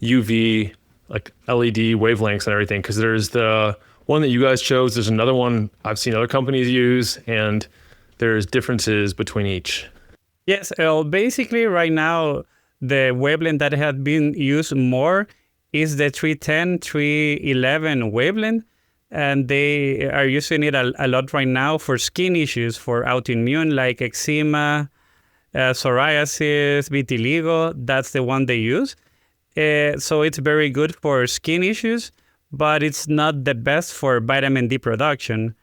UV like LED wavelengths and everything? Because there's the one that you guys chose, there's another one I've seen other companies use, and there's differences between each. Yes, well, basically right now the wavelength that has been used more is the 310, 311 wavelength, and they are using it a lot right now for skin issues, for autoimmune like eczema, psoriasis, vitiligo. That's the one they use. So it's very good for skin issues, but it's not the best for vitamin D production.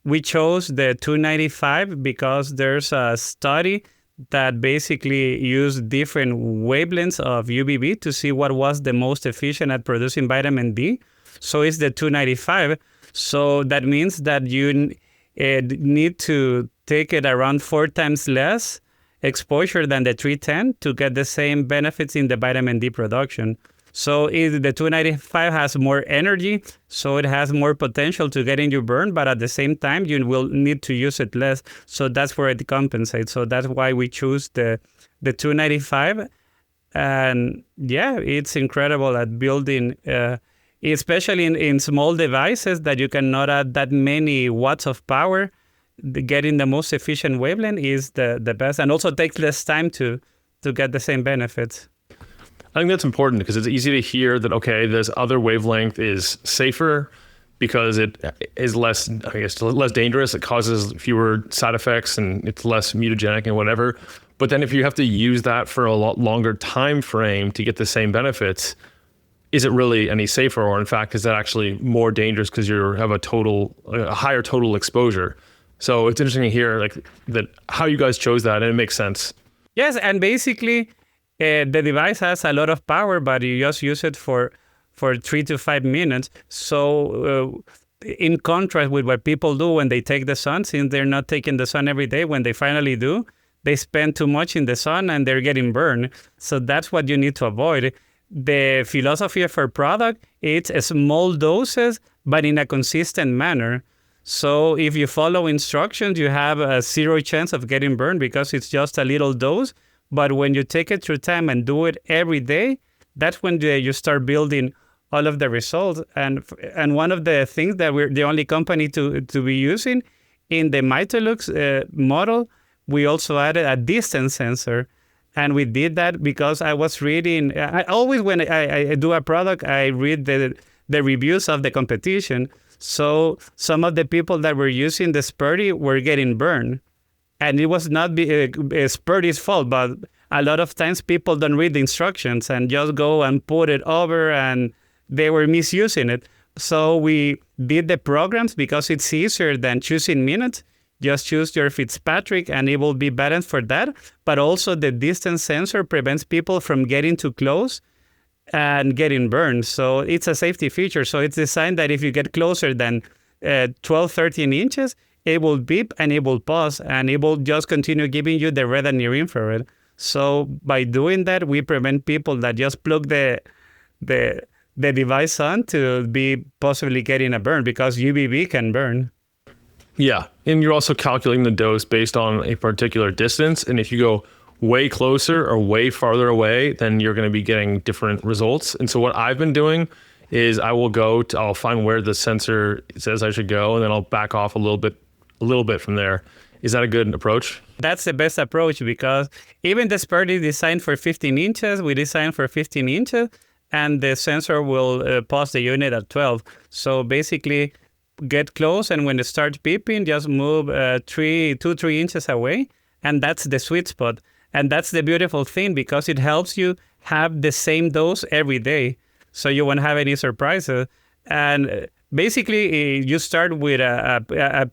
We chose the 295 because there's a study that basically used different wavelengths of UVB to see what was the most efficient at producing vitamin D. So it's the 295. So that means that you need to take it around 4 times less exposure than the 310 to get the same benefits in the vitamin D production. So the 295 has more energy, so it has more potential to get in your burn, but at the same time, you will need to use it less. So that's where it compensates. So that's why we choose the 295. And yeah, it's incredible at building, especially in small devices that you cannot add that many watts of power. Getting the most efficient wavelength is the best, and also takes less time to get the same benefits. I think that's important because it's easy to hear that, okay, this other wavelength is safer because it is less, I guess, less dangerous. It causes fewer side effects and it's less mutagenic and whatever. But then if you have to use that for a lot longer time frame to get the same benefits, is it really any safer? Or in fact, is that actually more dangerous because you have a higher total exposure? So it's interesting to hear like that how you guys chose that, and it makes sense. Yes, and basically, the device has a lot of power, but you just use it for 3 to 5 minutes. So in contrast with what people do when they take the sun, since they're not taking the sun every day, when they finally do, they spend too much in the sun and they're getting burned. So that's what you need to avoid. The philosophy of our product, it's small doses, but in a consistent manner. So if you follow instructions, you have a 0 chance of getting burned because it's just a little dose. But when you take it through time and do it every day, that's when you start building all of the results. And one of the things that we're the only company to be using in the Mitolux model, we also added a distance sensor. And we did that because I was reading, I always when I do a product, I read the reviews of the competition. So some of the people that were using the Spurdy were getting burned. And it was not Spurdy's fault, but a lot of times people don't read the instructions and just go and put it over, and they were misusing it. So we did the programs because it's easier than choosing minutes. Just choose your Fitzpatrick and it will be balanced for that. But also the distance sensor prevents people from getting too close and getting burned. So it's a safety feature. So it's designed that if you get closer than 12, 13 inches, it will beep and it will pause and it will just continue giving you the red and near infrared. So by doing that, we prevent people that just plug the device on to be possibly getting a burn because UVB can burn. Yeah, and you're also calculating the dose based on a particular distance. And if you go way closer or way farther away, then you're going to be getting different results. And so what I've been doing is I'll find where the sensor says I should go, and then I'll back off a little bit from there. Is that a good approach? That's the best approach because even the Spurdy is designed for 15 inches. We designed for 15 inches, and the sensor will pause the unit at 12. So basically, get close, and when it starts beeping, just move 2-3 inches away, and that's the sweet spot. And that's the beautiful thing because it helps you have the same dose every day, so you won't have any surprises. And basically, you start with a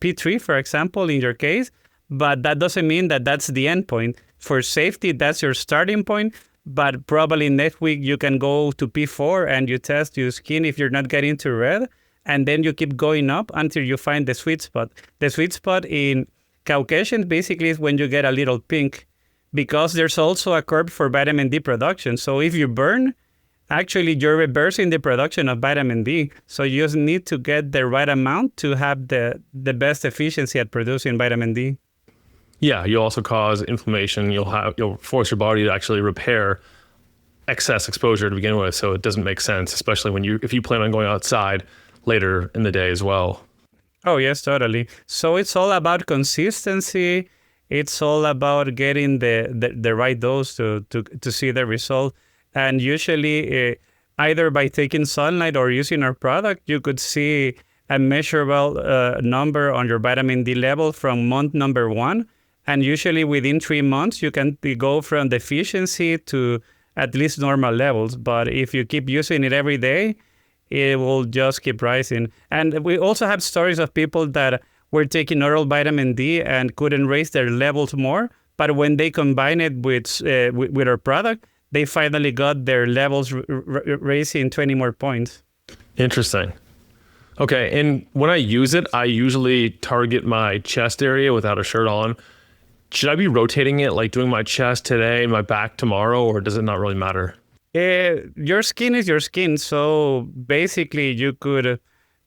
P3, for example, in your case, but that doesn't mean that that's the end point. For safety, that's your starting point, but probably next week you can go to P4 and you test your skin if you're not getting to red, and then you keep going up until you find the sweet spot. The sweet spot in Caucasians basically is when you get a little pink, because there's also a curve for vitamin D production. So if you burn, actually you're reversing the production of vitamin D. So you just need to get the right amount to have the best efficiency at producing vitamin D. Yeah, you'll also cause inflammation. You'll force your body to actually repair excess exposure to begin with. So it doesn't make sense, especially if you plan on going outside later in the day as well. Oh, yes, totally. So it's all about consistency. It's all about getting the right dose to see the result. And usually, either by taking sunlight or using our product, you could see a measurable number on your vitamin D level from month number 1. And usually within 3 months, you can go from deficiency to at least normal levels. But if you keep using it every day, it will just keep rising. And we also have stories of people that were taking oral vitamin D and couldn't raise their levels more. But when they combine it with our product, they finally got their levels raising 20 more points. Interesting. Okay, and when I use it, I usually target my chest area without a shirt on. Should I be rotating it, like doing my chest today and my back tomorrow, or does it not really matter? Your skin is your skin, so basically you could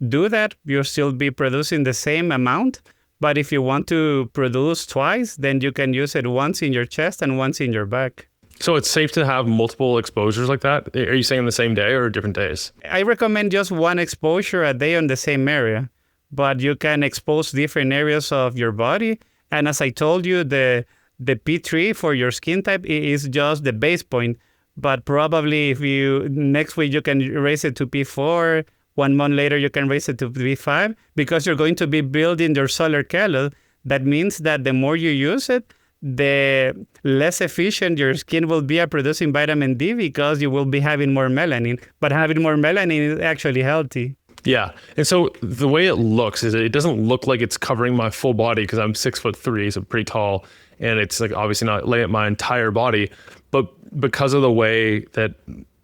do that. You'll still be producing the same amount, but if you want to produce twice, then you can use it once in your chest and once in your back. So it's safe to have multiple exposures like that? Are you saying the same day or different days? I recommend just one exposure a day on the same area, but you can expose different areas of your body. And as I told you, the P3 for your skin type is just the base point. But probably if you next week you can raise it to P4, 1 month later you can raise it to P5, because you're going to be building your solar callus. That means that the more you use it, the less efficient your skin will be at producing vitamin D, because you will be having more melanin. But having more melanin is actually healthy. Yeah. And so the way it looks is it doesn't look like it's covering my full body, because I'm 6'3", so pretty tall. And it's like obviously not laying at my entire body. But because of the way that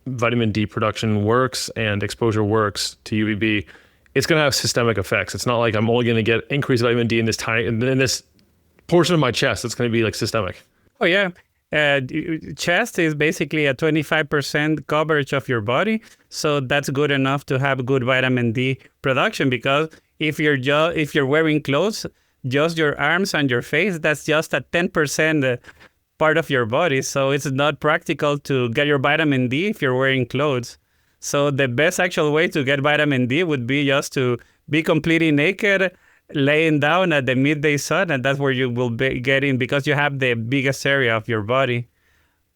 vitamin D production works and exposure works to UVB, it's going to have systemic effects. It's not like I'm only going to get increased vitamin D in this portion of my chest. It's going to be like systemic. Oh, yeah. Chest is basically a 25% coverage of your body. So that's good enough to have good vitamin D production, because if you're wearing clothes, just your arms and your face, that's just a 10% part of your body. So it's not practical to get your vitamin D if you're wearing clothes. So the best actual way to get vitamin D would be just to be completely naked, laying down at the midday sun, and that's where you will be getting, because you have the biggest area of your body.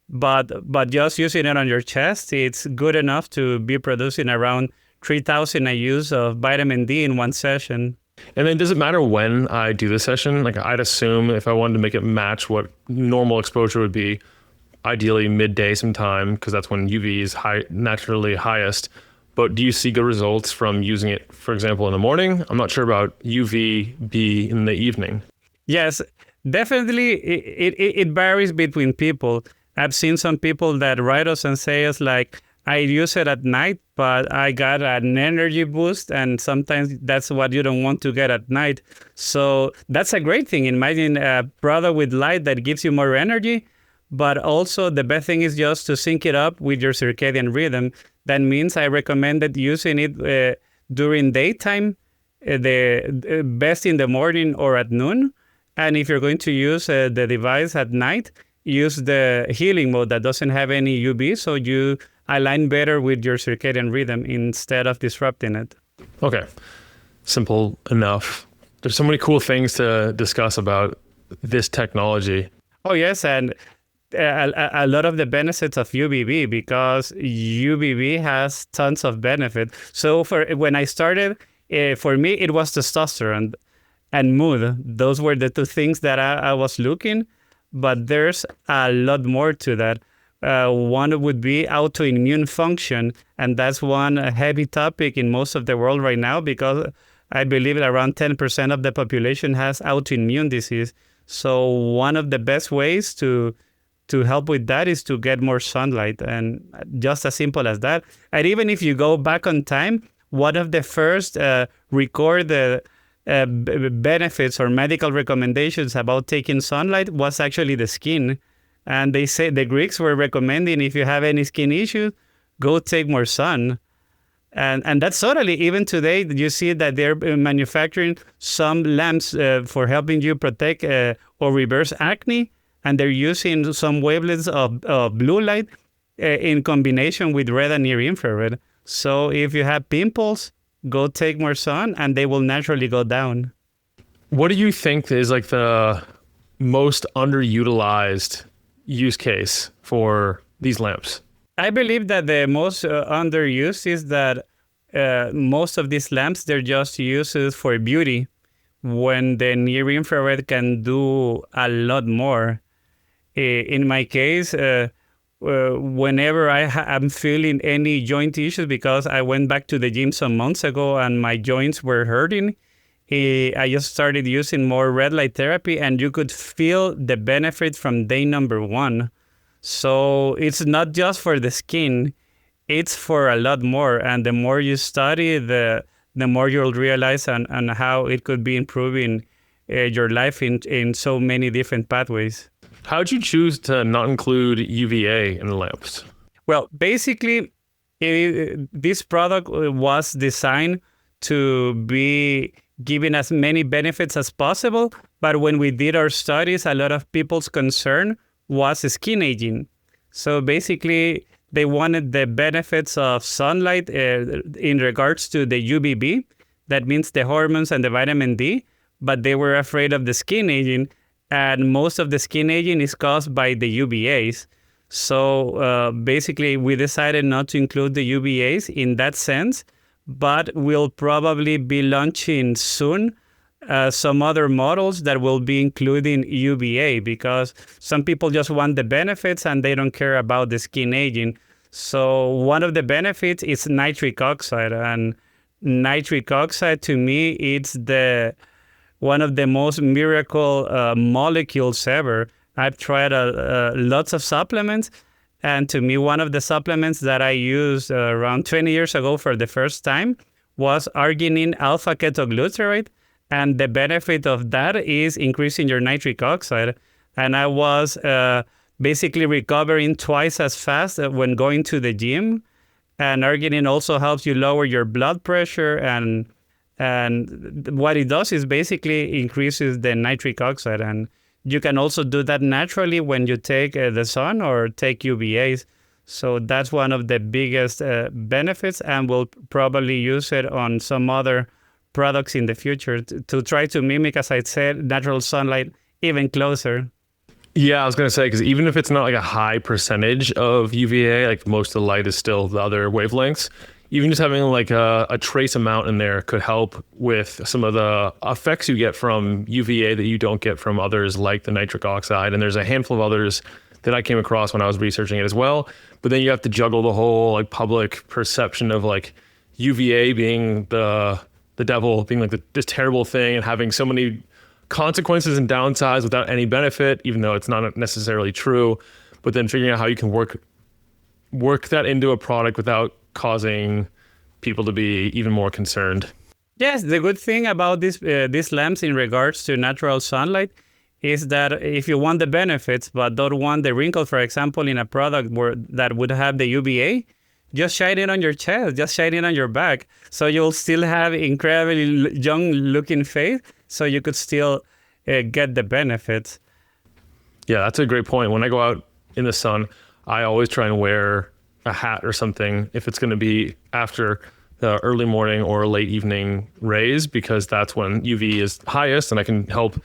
But just using it on your chest, it's good enough to be producing around 3,000 IUs of vitamin D in one session. And then does it matter when I do the session? Like I'd assume if I wanted to make it match what normal exposure would be, ideally midday sometime, because that's when UV is naturally highest. But do you see good results from using it, for example, in the morning? I'm not sure about UVB in the evening. Yes, definitely. It varies between people. I've seen some people that write us and say us like, I use it at night, but I got an energy boost, and sometimes that's what you don't want to get at night. So that's a great thing. Imagine a product with light that gives you more energy, but also the best thing is just to sync it up with your circadian rhythm. That means I recommended using it during daytime, the best in the morning or at noon. And if you're going to use the device at night, use the healing mode that doesn't have any UV, so you align better with your circadian rhythm instead of disrupting it. Okay, simple enough. There's so many cool things to discuss about this technology. Oh yes, and a lot of the benefits of UVB, because UVB has tons of benefit. So when I started, for me, it was testosterone and mood. Those were the two things that I was looking, but there's a lot more to that. One would be autoimmune function, and that's one heavy topic in most of the world right now, because I believe that around 10% of the population has autoimmune disease. So one of the best ways to help with that is to get more sunlight, and just as simple as that. And even if you go back on time, one of the first recorded benefits or medical recommendations about taking sunlight was actually the skin. And they say the Greeks were recommending, if you have any skin issues, go take more sun. And that's totally, even today, you see that they're manufacturing some lamps for helping you protect or reverse acne. And they're using some wavelengths of blue light in combination with red and near infrared. So if you have pimples, go take more sun and they will naturally go down. What do you think is like the most underutilized use case for these lamps? I believe that the most underused is that most of these lamps, they're just used for beauty, when the near infrared can do a lot more. In my case, whenever I'm feeling any joint issues, because I went back to the gym some months ago and my joints were hurting, I just started using more red light therapy, and you could feel the benefit from day number one. So it's not just for the skin, it's for a lot more. And the more you study, the more you'll realize and how it could be improving your life in so many different pathways. How'd you choose to not include UVA in the lamps? Well, basically, this product was designed to be giving as many benefits as possible. But when we did our studies, a lot of people's concern was skin aging. So basically, they wanted the benefits of sunlight in regards to the UVB. That means the hormones and the vitamin D. But they were afraid of the skin aging. And most of the skin aging is caused by the UVAs. So basically, we decided not to include the UVAs in that sense, but we'll probably be launching soon some other models that will be including UVA, because some people just want the benefits and they don't care about the skin aging. So one of the benefits is nitric oxide. And nitric oxide, to me, it's one of the most miracle molecules ever. I've tried lots of supplements, and to me, one of the supplements that I used around 20 years ago for the first time was arginine alpha-ketoglutarate, and the benefit of that is increasing your nitric oxide. And I was basically recovering twice as fast when going to the gym. And arginine also helps you lower your blood pressure, and what it does is basically increases the nitric oxide. And you can also do that naturally when you take the sun or take UVAs. So that's one of the biggest benefits, and we'll probably use it on some other products in the future to try to mimic, as I said, natural sunlight even closer. Yeah, I was going to say, because even if it's not like a high percentage of UVA, like most of the light is still the other wavelengths, even just having like a trace amount in there could help with some of the effects you get from UVA that you don't get from others, like the nitric oxide. And there's a handful of others that I came across when I was researching it as well. But then you have to juggle the whole like public perception of like UVA being the devil, being like this terrible thing, and having so many consequences and downsides without any benefit, even though it's not necessarily true. But then figuring out how you can work that into a product without causing people to be even more concerned. Yes, the good thing about these lamps in regards to natural sunlight is that if you want the benefits but don't want the wrinkle, for example, in a product that would have the UVA, just shine it on your chest, just shine it on your back. So you'll still have incredibly young looking face, so you could still get the benefits. Yeah, that's a great point. When I go out in the sun, I always try and wear a hat or something if it's going to be after the early morning or late evening rays, because that's when UV is highest, and I can help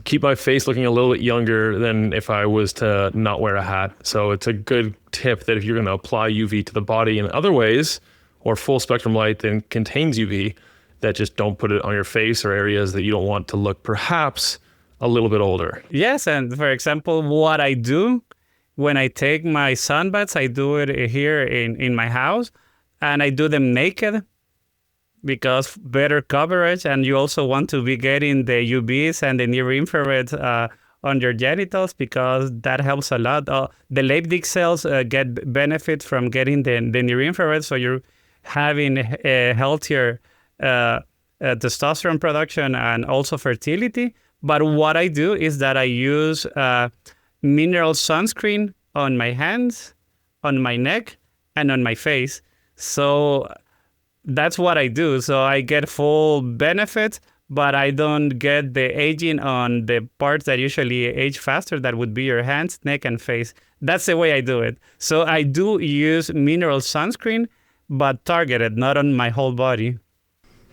keep my face looking a little bit younger than if I was to not wear a hat. So it's a good tip that if you're going to apply UV to the body in other ways, or full spectrum light that contains UV, that just don't put it on your face or areas that you don't want to look perhaps a little bit older. Yes, and for example, what I do when I take my sunbaths, I do it here in my house, and I do them naked because better coverage, and you also want to be getting the UVs and the near infrared on your genitals, because that helps a lot. The Leydig cells get benefit from getting the near infrared, so you're having a healthier testosterone production and also fertility. But what I do is that I use mineral sunscreen on my hands, on my neck, and on my face. So that's what I do. So I get full benefit, but I don't get the aging on the parts that usually age faster. That would be your hands, neck, and face. That's the way I do it. So I do use mineral sunscreen, but targeted, not on my whole body.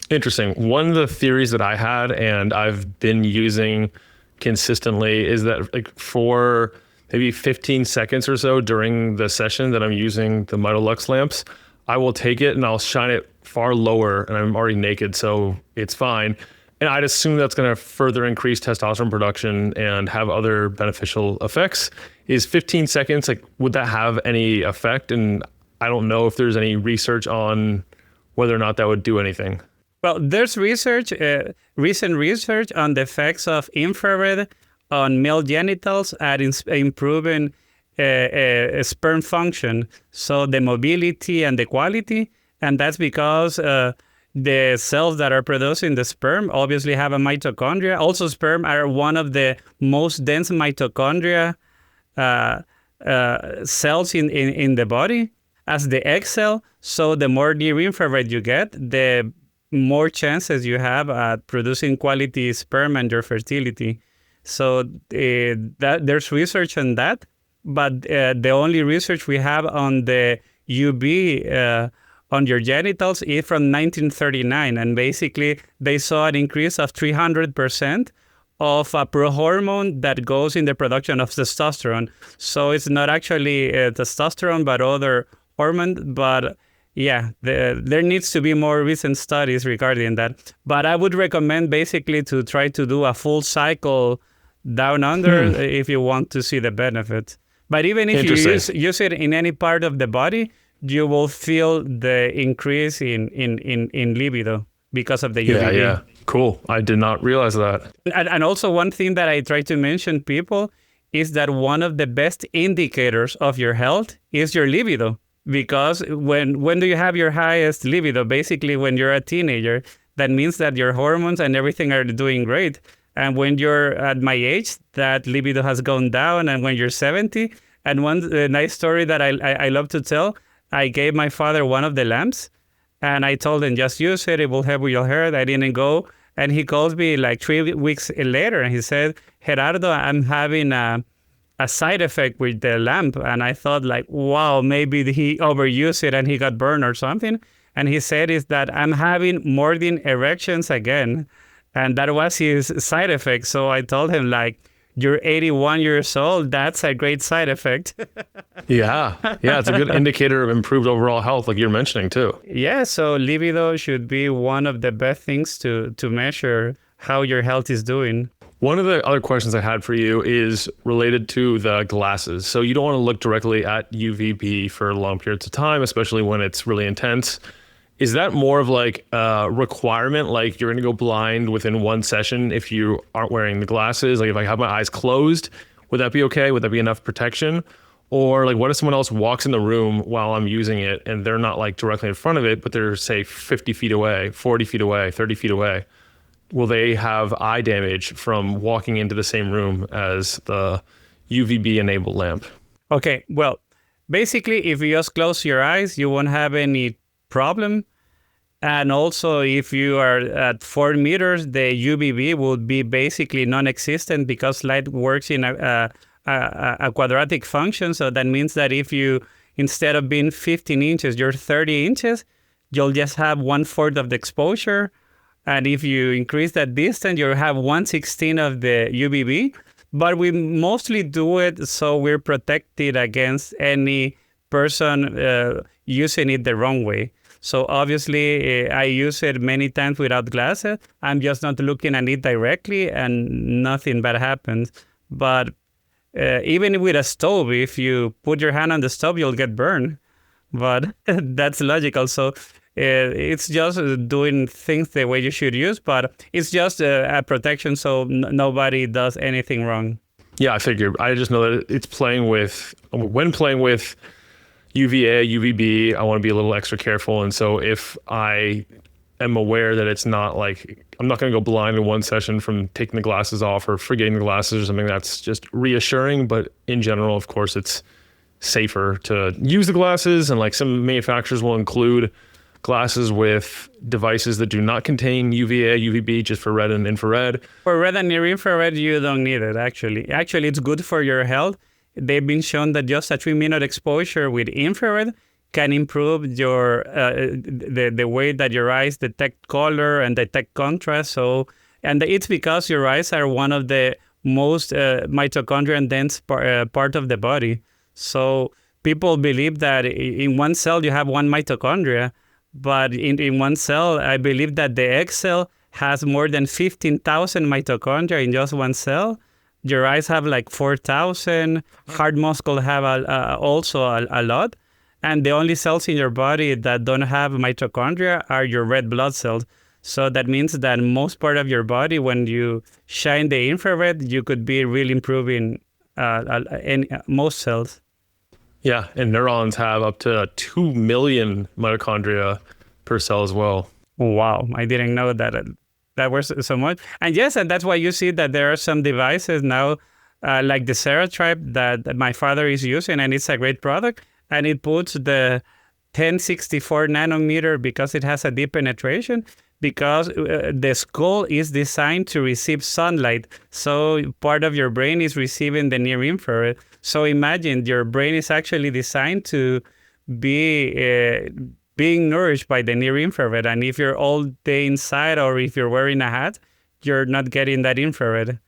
Interesting. One of the theories that I had, and I've been using consistently, is that like for maybe 15 seconds or so during the session that I'm using the Mitolux lamps, I will take it and I'll shine it far lower, and I'm already naked, so it's fine. And I'd assume that's going to further increase testosterone production and have other beneficial effects. Is 15 seconds, like, would that have any effect? And I don't know if there's any research on whether or not that would do anything. Well, there's research, recent research on the effects of infrared on male genitals at improving sperm function, so the mobility and the quality. And that's because the cells that are producing the sperm obviously have a mitochondria. Also, sperm are one of the most dense mitochondria cells in the body as the egg cell. So the more near infrared you get, the more chances you have at producing quality sperm and your fertility. So that there's research on that, but the only research we have on the UV on your genitals is from 1939, and basically they saw an increase of 300% of a prohormone that goes in the production of testosterone. So it's not actually testosterone, but other hormone. But yeah, there needs to be more recent studies regarding that. But I would recommend basically to try to do a full cycle down under if you want to see the benefit. But even if you use it in any part of the body, you will feel the increase in libido because of the UVB. Yeah. Cool. I did not realize that. And also one thing that I try to mention people is that one of the best indicators of your health is your libido. Because when do you have your highest libido? Basically, when you're a teenager, that means that your hormones and everything are doing great. And when you're at my age, that libido has gone down. And when you're 70, and one nice story that I love to tell, I gave my father one of the lamps, and I told him, just use it. It will help with your hair. I didn't go. And he calls me like 3 weeks later, and he said, Gerardo, I'm having a side effect with the lamp. And I thought like, wow, maybe he overused it and he got burned or something. And he said is that I'm having morning erections again. And that was his side effect. So I told him like, you're 81 years old. That's a great side effect. Yeah, it's a good indicator of improved overall health, like you're mentioning too. Yeah, so libido should be one of the best things to measure how your health is doing. One of the other questions I had for you is related to the glasses. So you don't want to look directly at UVB for long periods of time, especially when it's really intense. Is that more of like a requirement? Like you're going to go blind within one session if you aren't wearing the glasses? Like if I have my eyes closed, would that be okay? Would that be enough protection? Or like what if someone else walks in the room while I'm using it and they're not like directly in front of it, but they're say 50 feet away, 40 feet away, 30 feet away? Will they have eye damage from walking into the same room as the UVB enabled lamp? Okay, well, basically if you just close your eyes, you won't have any problem. And also, if you are at 4 meters, the UVB would be basically non-existent because light works in a quadratic function. So that means that if you, instead of being 15 inches, you're 30 inches, you'll just have 1/4 of the exposure. And if you increase that distance, you'll have 1/16 of the UVB. But we mostly do it so we're protected against any person using it the wrong way. So obviously, I use it many times without glasses. I'm just not looking at it directly and nothing bad happens. But even with a stove, if you put your hand on the stove, you'll get burned. But that's logical. So it's just doing things the way you should use, but it's just a protection so nobody does anything wrong. Yeah, I figured. I just know that it's when playing with UVA, UVB, I want to be a little extra careful. And so if I am aware that it's not like, I'm not going to go blind in one session from taking the glasses off or forgetting the glasses or something, that's just reassuring. But in general, of course, it's safer to use the glasses. And like some manufacturers will include glasses with devices that do not contain UVA, UVB, just for red and infrared. For red and near infrared, you don't need it, actually. Actually, it's good for your health. They've been shown that just a 3-minute exposure with infrared can improve your the way that your eyes detect color and detect contrast. So, and it's because your eyes are one of the most mitochondrial dense part of the body. So people believe that in one cell you have one mitochondria, but in one cell, I believe that the egg cell has more than 15,000 mitochondria in just one cell. Your eyes have like 4,000. Heart muscle have also a lot. And the only cells in your body that don't have mitochondria are your red blood cells. So that means that most part of your body, when you shine the infrared, you could be really improving most cells. Yeah, and neurons have up to 2 million mitochondria per cell as well. Wow, I didn't know that was so much. And yes, and that's why you see that there are some devices now, like the Ceratribe that my father is using, and it's a great product. And it puts the 1064 nanometer because it has a deep penetration, because the skull is designed to receive sunlight. So part of your brain is receiving the near infrared. So imagine your brain is actually designed to be being nourished by the near infrared. And if you're all day inside or if you're wearing a hat, you're not getting that infrared.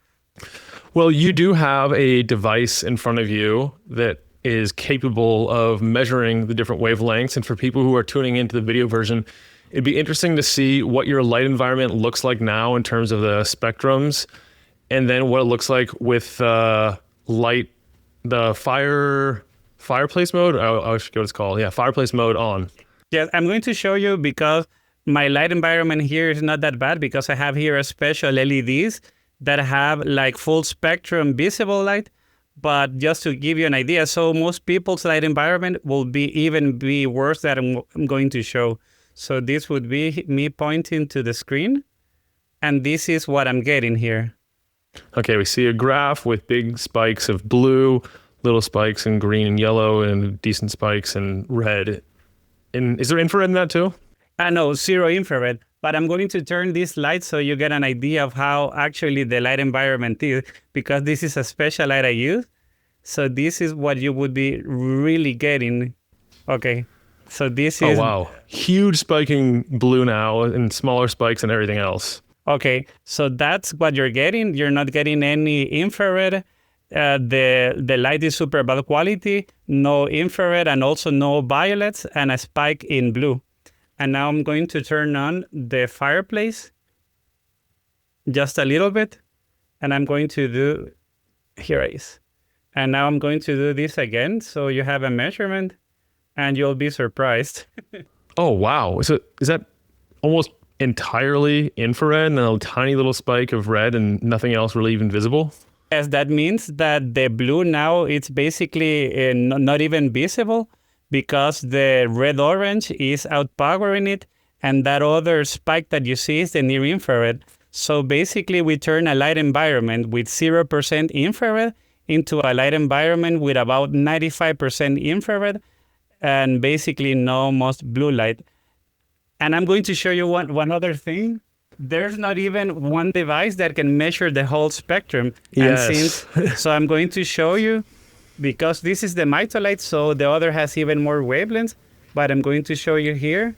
Well, you do have a device in front of you that is capable of measuring the different wavelengths. And for people who are tuning into the video version, it'd be interesting to see what your light environment looks like now in terms of the spectrums, and then what it looks like with light, the fireplace mode. I forget what it's called. Yeah, fireplace mode on. Yeah, I'm going to show you because my light environment here is not that bad, because I have here a special LEDs that have like full spectrum visible light. But just to give you an idea, so most people's light environment will be worse than I'm going to show. So this would be me pointing to the screen, and this is what I'm getting here. Okay, we see a graph with big spikes of blue, little spikes in green and yellow, and decent spikes in red. And is there infrared in that too? No, zero infrared. But I'm going to turn this light so you get an idea of how actually the light environment is, because this is a special light I use. So this is what you would be really getting. Okay, so this is... Oh, wow. Huge spiking blue now and smaller spikes and everything else. Okay, so that's what you're getting. You're not getting any infrared. The light is super bad quality, no infrared, and also no violets, and a spike in blue. And now I'm going to turn on the fireplace just a little bit. And I'm going to do, here it is. And now I'm going to do this again. So you have a measurement and you'll be surprised. Oh, wow. Is that almost entirely infrared and a tiny little spike of red and nothing else really even visible? Yes, that means that the blue now, it's basically not even visible, because the red-orange is outpowering it, and that other spike that you see is the near infrared. So basically, we turn a light environment with 0% infrared into a light environment with about 95% infrared, and basically no most blue light. And I'm going to show you one other thing. There's not even one device that can measure the whole spectrum. Yes. And so I'm going to show you, because this is the Mitolite, so the other has even more wavelengths. But I'm going to show you here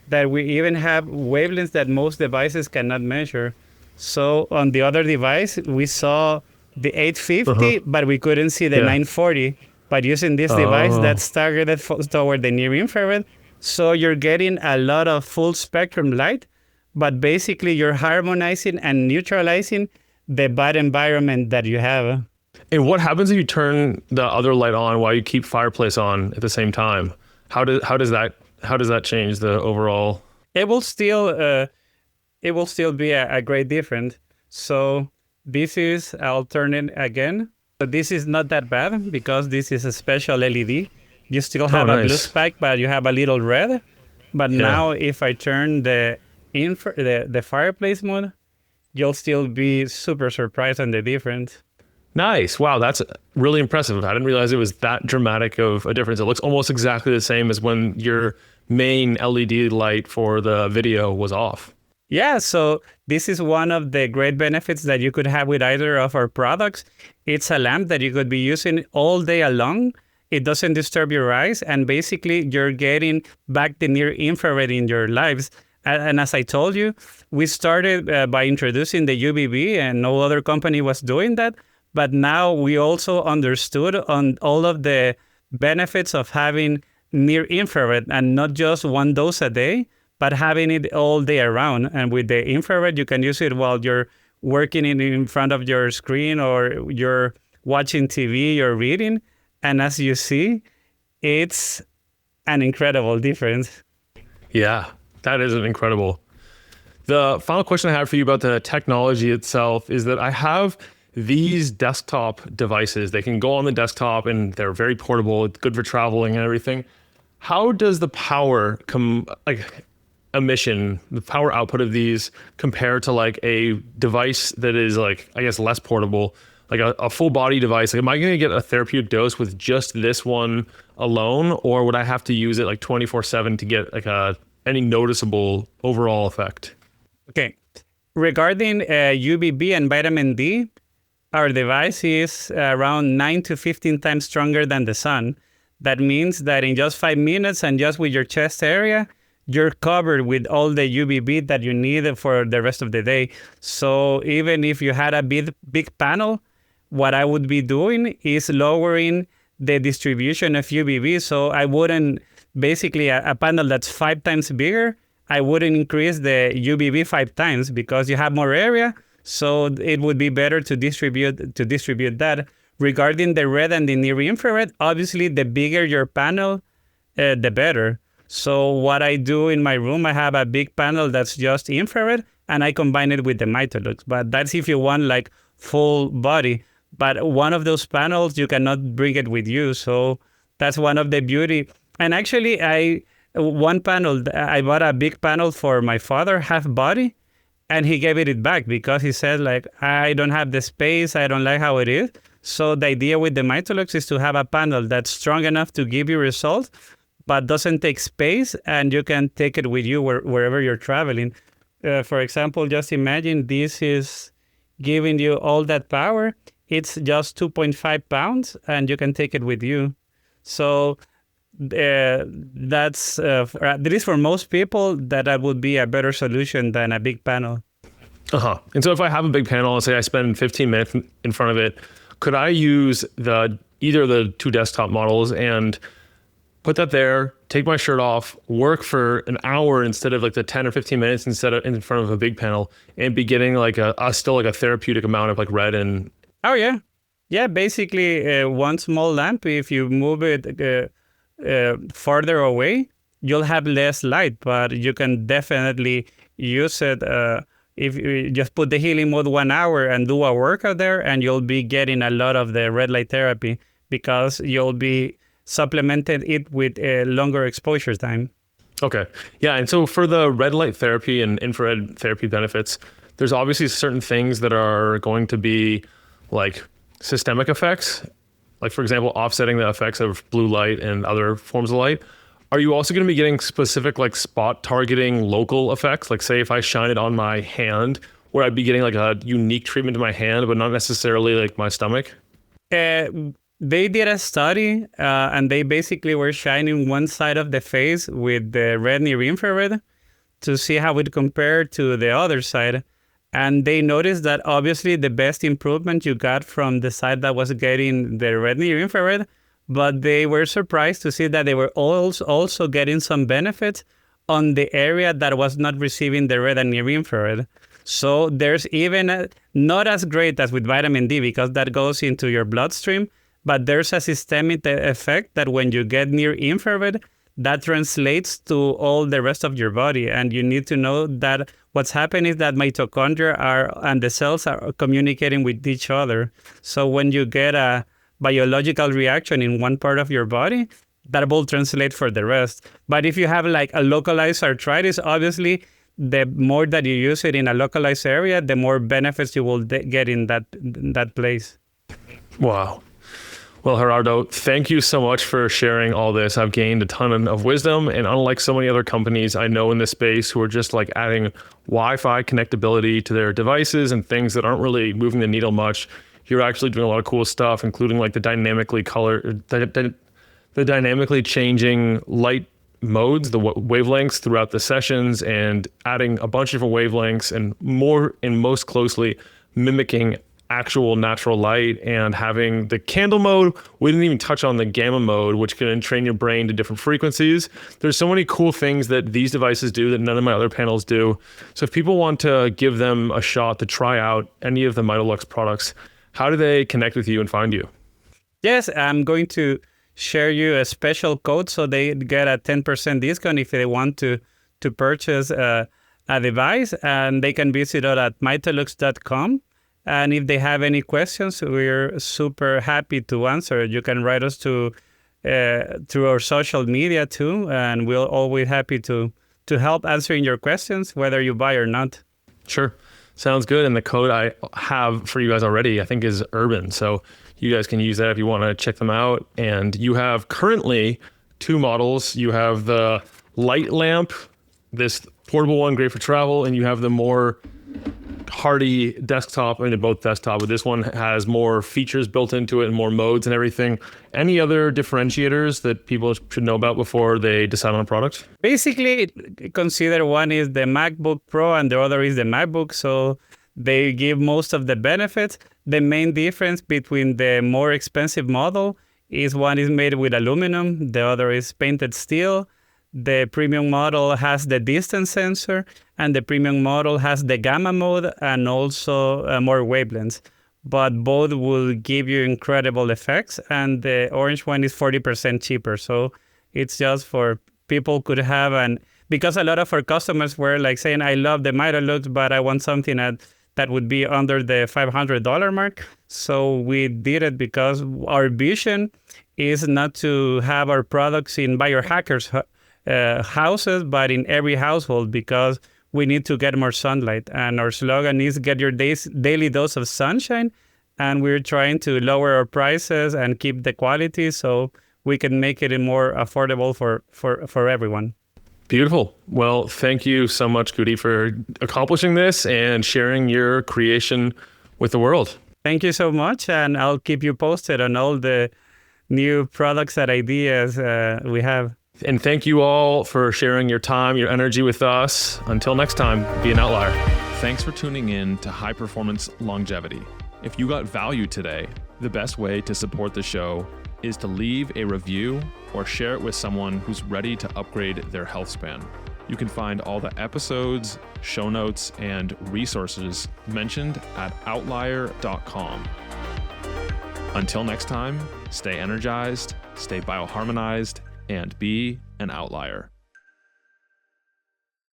that we even have wavelengths that most devices cannot measure. So on the other device, we saw the 850, but we couldn't see the 940. But using this device, that's targeted toward the near infrared. So you're getting a lot of full spectrum light, but basically you're harmonizing and neutralizing the bad environment that you have. And what happens if you turn the other light on while you keep fireplace on at the same time? How does that change the overall? It will still be a great difference. So this is, I'll turn it again. But this is not that bad because this is a special LED. You still have a blue spike, but you have a little red. But now if I turn the fireplace mode, you'll still be super surprised on the difference. Nice. Wow, that's really impressive. I didn't realize it was that dramatic of a difference. It looks almost exactly the same as when your main LED light for the video was off. Yeah, so this is one of the great benefits that you could have with either of our products. It's a lamp that you could be using all day long. It doesn't disturb your eyes, and basically you're getting back the near infrared in your lives. And as I told you, we started by introducing the UVB, and no other company was doing that. But now we also understood on all of the benefits of having near infrared, and not just one dose a day, but having it all day around. And with the infrared, you can use it while you're working in front of your screen, or you're watching TV or reading. And as you see, it's an incredible difference. Yeah, that is incredible. The final question I have for you about the technology itself is that I have these desktop devices. They can go on the desktop and they're very portable. It's good for traveling and everything. How does the power emission, the power output of these compare to like a device that is like, I guess, less portable, like a full body device? Like, am I going to get a therapeutic dose with just this one alone, or would I have to use it like 24/7 to get like any noticeable overall effect? Okay. Regarding UVB and vitamin D, our device is around 9 to 15 times stronger than the sun. That means that in just 5 minutes and just with your chest area, you're covered with all the UVB that you need for the rest of the day. So even if you had a big panel, what I would be doing is lowering the distribution of UVB. So I wouldn't, basically a panel that's 5 times bigger, I wouldn't increase the UVB 5 times because you have more area. So it would be better to distribute that. Regarding the red and the near infrared, obviously the bigger your panel, the better. So what I do in my room, I have a big panel that's just infrared, and I combine it with the Mitolux. But that's if you want like full body. But one of those panels, you cannot bring it with you. So that's one of the beauty. And actually, I bought a big panel for my father, half body, and he gave it back because he said, like, I don't have the space, I don't like how it is. So the idea with the Mitolux is to have a panel that's strong enough to give you results, but doesn't take space, and you can take it with you wherever you're traveling. For example, just imagine this is giving you all that power. It's just 2.5 pounds, and you can take it with you. So that's at least for most people, that would be a better solution than a big panel. And so if I have a big panel and say I spend 15 minutes in front of it, could I use either of the two desktop models and put that there, take my shirt off, work for an hour instead of like the 10 or 15 minutes instead of in front of a big panel, and be getting like still like a therapeutic amount of like red and... Oh yeah. Yeah, basically one small lamp, if you move it farther away, you'll have less light, but you can definitely use it if you just put the healing mode 1 hour and do a workout there, and you'll be getting a lot of the red light therapy because you'll be supplemented it with a longer exposure time. Okay. Yeah. And so for the red light therapy and infrared therapy benefits, there's obviously certain things that are going to be like systemic effects, like for example, offsetting the effects of blue light and other forms of light. Are you also going to be getting specific like spot targeting local effects? Like say if I shine it on my hand, where I'd be getting like a unique treatment to my hand, but not necessarily like my stomach? They did a study and they basically were shining one side of the face with the red near infrared to see how it compared to the other side. And they noticed that obviously the best improvement you got from the side that was getting the red near infrared, but they were surprised to see that they were also getting some benefits on the area that was not receiving the red and near infrared. So there's even not as great as with vitamin D because that goes into your bloodstream, but there's a systemic effect that when you get near infrared, that translates to all the rest of your body. And you need to know that what's happening is that mitochondria and the cells are communicating with each other. So when you get a biological reaction in one part of your body, that will translate for the rest. But if you have like a localized arthritis, obviously, the more that you use it in a localized area, the more benefits you will get in that place. Wow. Well, Gerardo, thank you so much for sharing all this. I've gained a ton of wisdom, and unlike so many other companies I know in this space who are just like adding Wi-Fi connectability to their devices and things that aren't really moving the needle much, you're actually doing a lot of cool stuff, including like the dynamically changing light modes, the wavelengths throughout the sessions, and adding a bunch of different wavelengths and more and most closely mimicking actual natural light and having the candle mode. We didn't even touch on the gamma mode, which can train your brain to different frequencies. There's so many cool things that these devices do that none of my other panels do. So if people want to give them a shot to try out any of the Mitolux products, how do they connect with you and find you? Yes, I'm going to share you a special code so they get a 10% discount if they want to purchase a device, and they can visit us at mitolux.com. And if they have any questions, we're super happy to answer. You can write us through our social media too, and we'll always happy to help answering your questions, whether you buy or not. Sure. Sounds good. And the code I have for you guys already, I think, is Urban. So you guys can use that if you want to check them out. And you have currently 2 models. You have the light lamp, this portable one, great for travel, and you have the more hardy desktop. I mean, they're both desktop, but this one has more features built into it and more modes and everything. Any other differentiators that people should know about before they decide on a product? Basically, consider one is the MacBook Pro and the other is the MacBook. So they give most of the benefits. The main difference between the more expensive model is one is made with aluminum, the other is painted steel. The premium model has the distance sensor, and the premium model has the gamma mode and also more wavelengths. But both will give you incredible effects, and the orange one is 40% cheaper. So it's just for people could have, and because a lot of our customers were like saying, I love the Mitolux, but I want something that would be under the $500 mark. So we did it because our vision is not to have our products in biohackers houses, but in every household, because we need to get more sunlight. And our slogan is get your daily dose of sunshine. And we're trying to lower our prices and keep the quality so we can make it more affordable for everyone. Beautiful. Well, thank you so much, Guti, for accomplishing this and sharing your creation with the world. Thank you so much. And I'll keep you posted on all the new products and ideas we have. And thank you all for sharing your time, your energy with us. Until next time, be an outlier. Thanks for tuning in to High Performance Longevity. If you got value today, the best way to support the show is to leave a review or share it with someone who's ready to upgrade their health span. You can find all the episodes, show notes, and resources mentioned at outlier.com. Until next time, stay energized, stay bioharmonized, and be an outlier.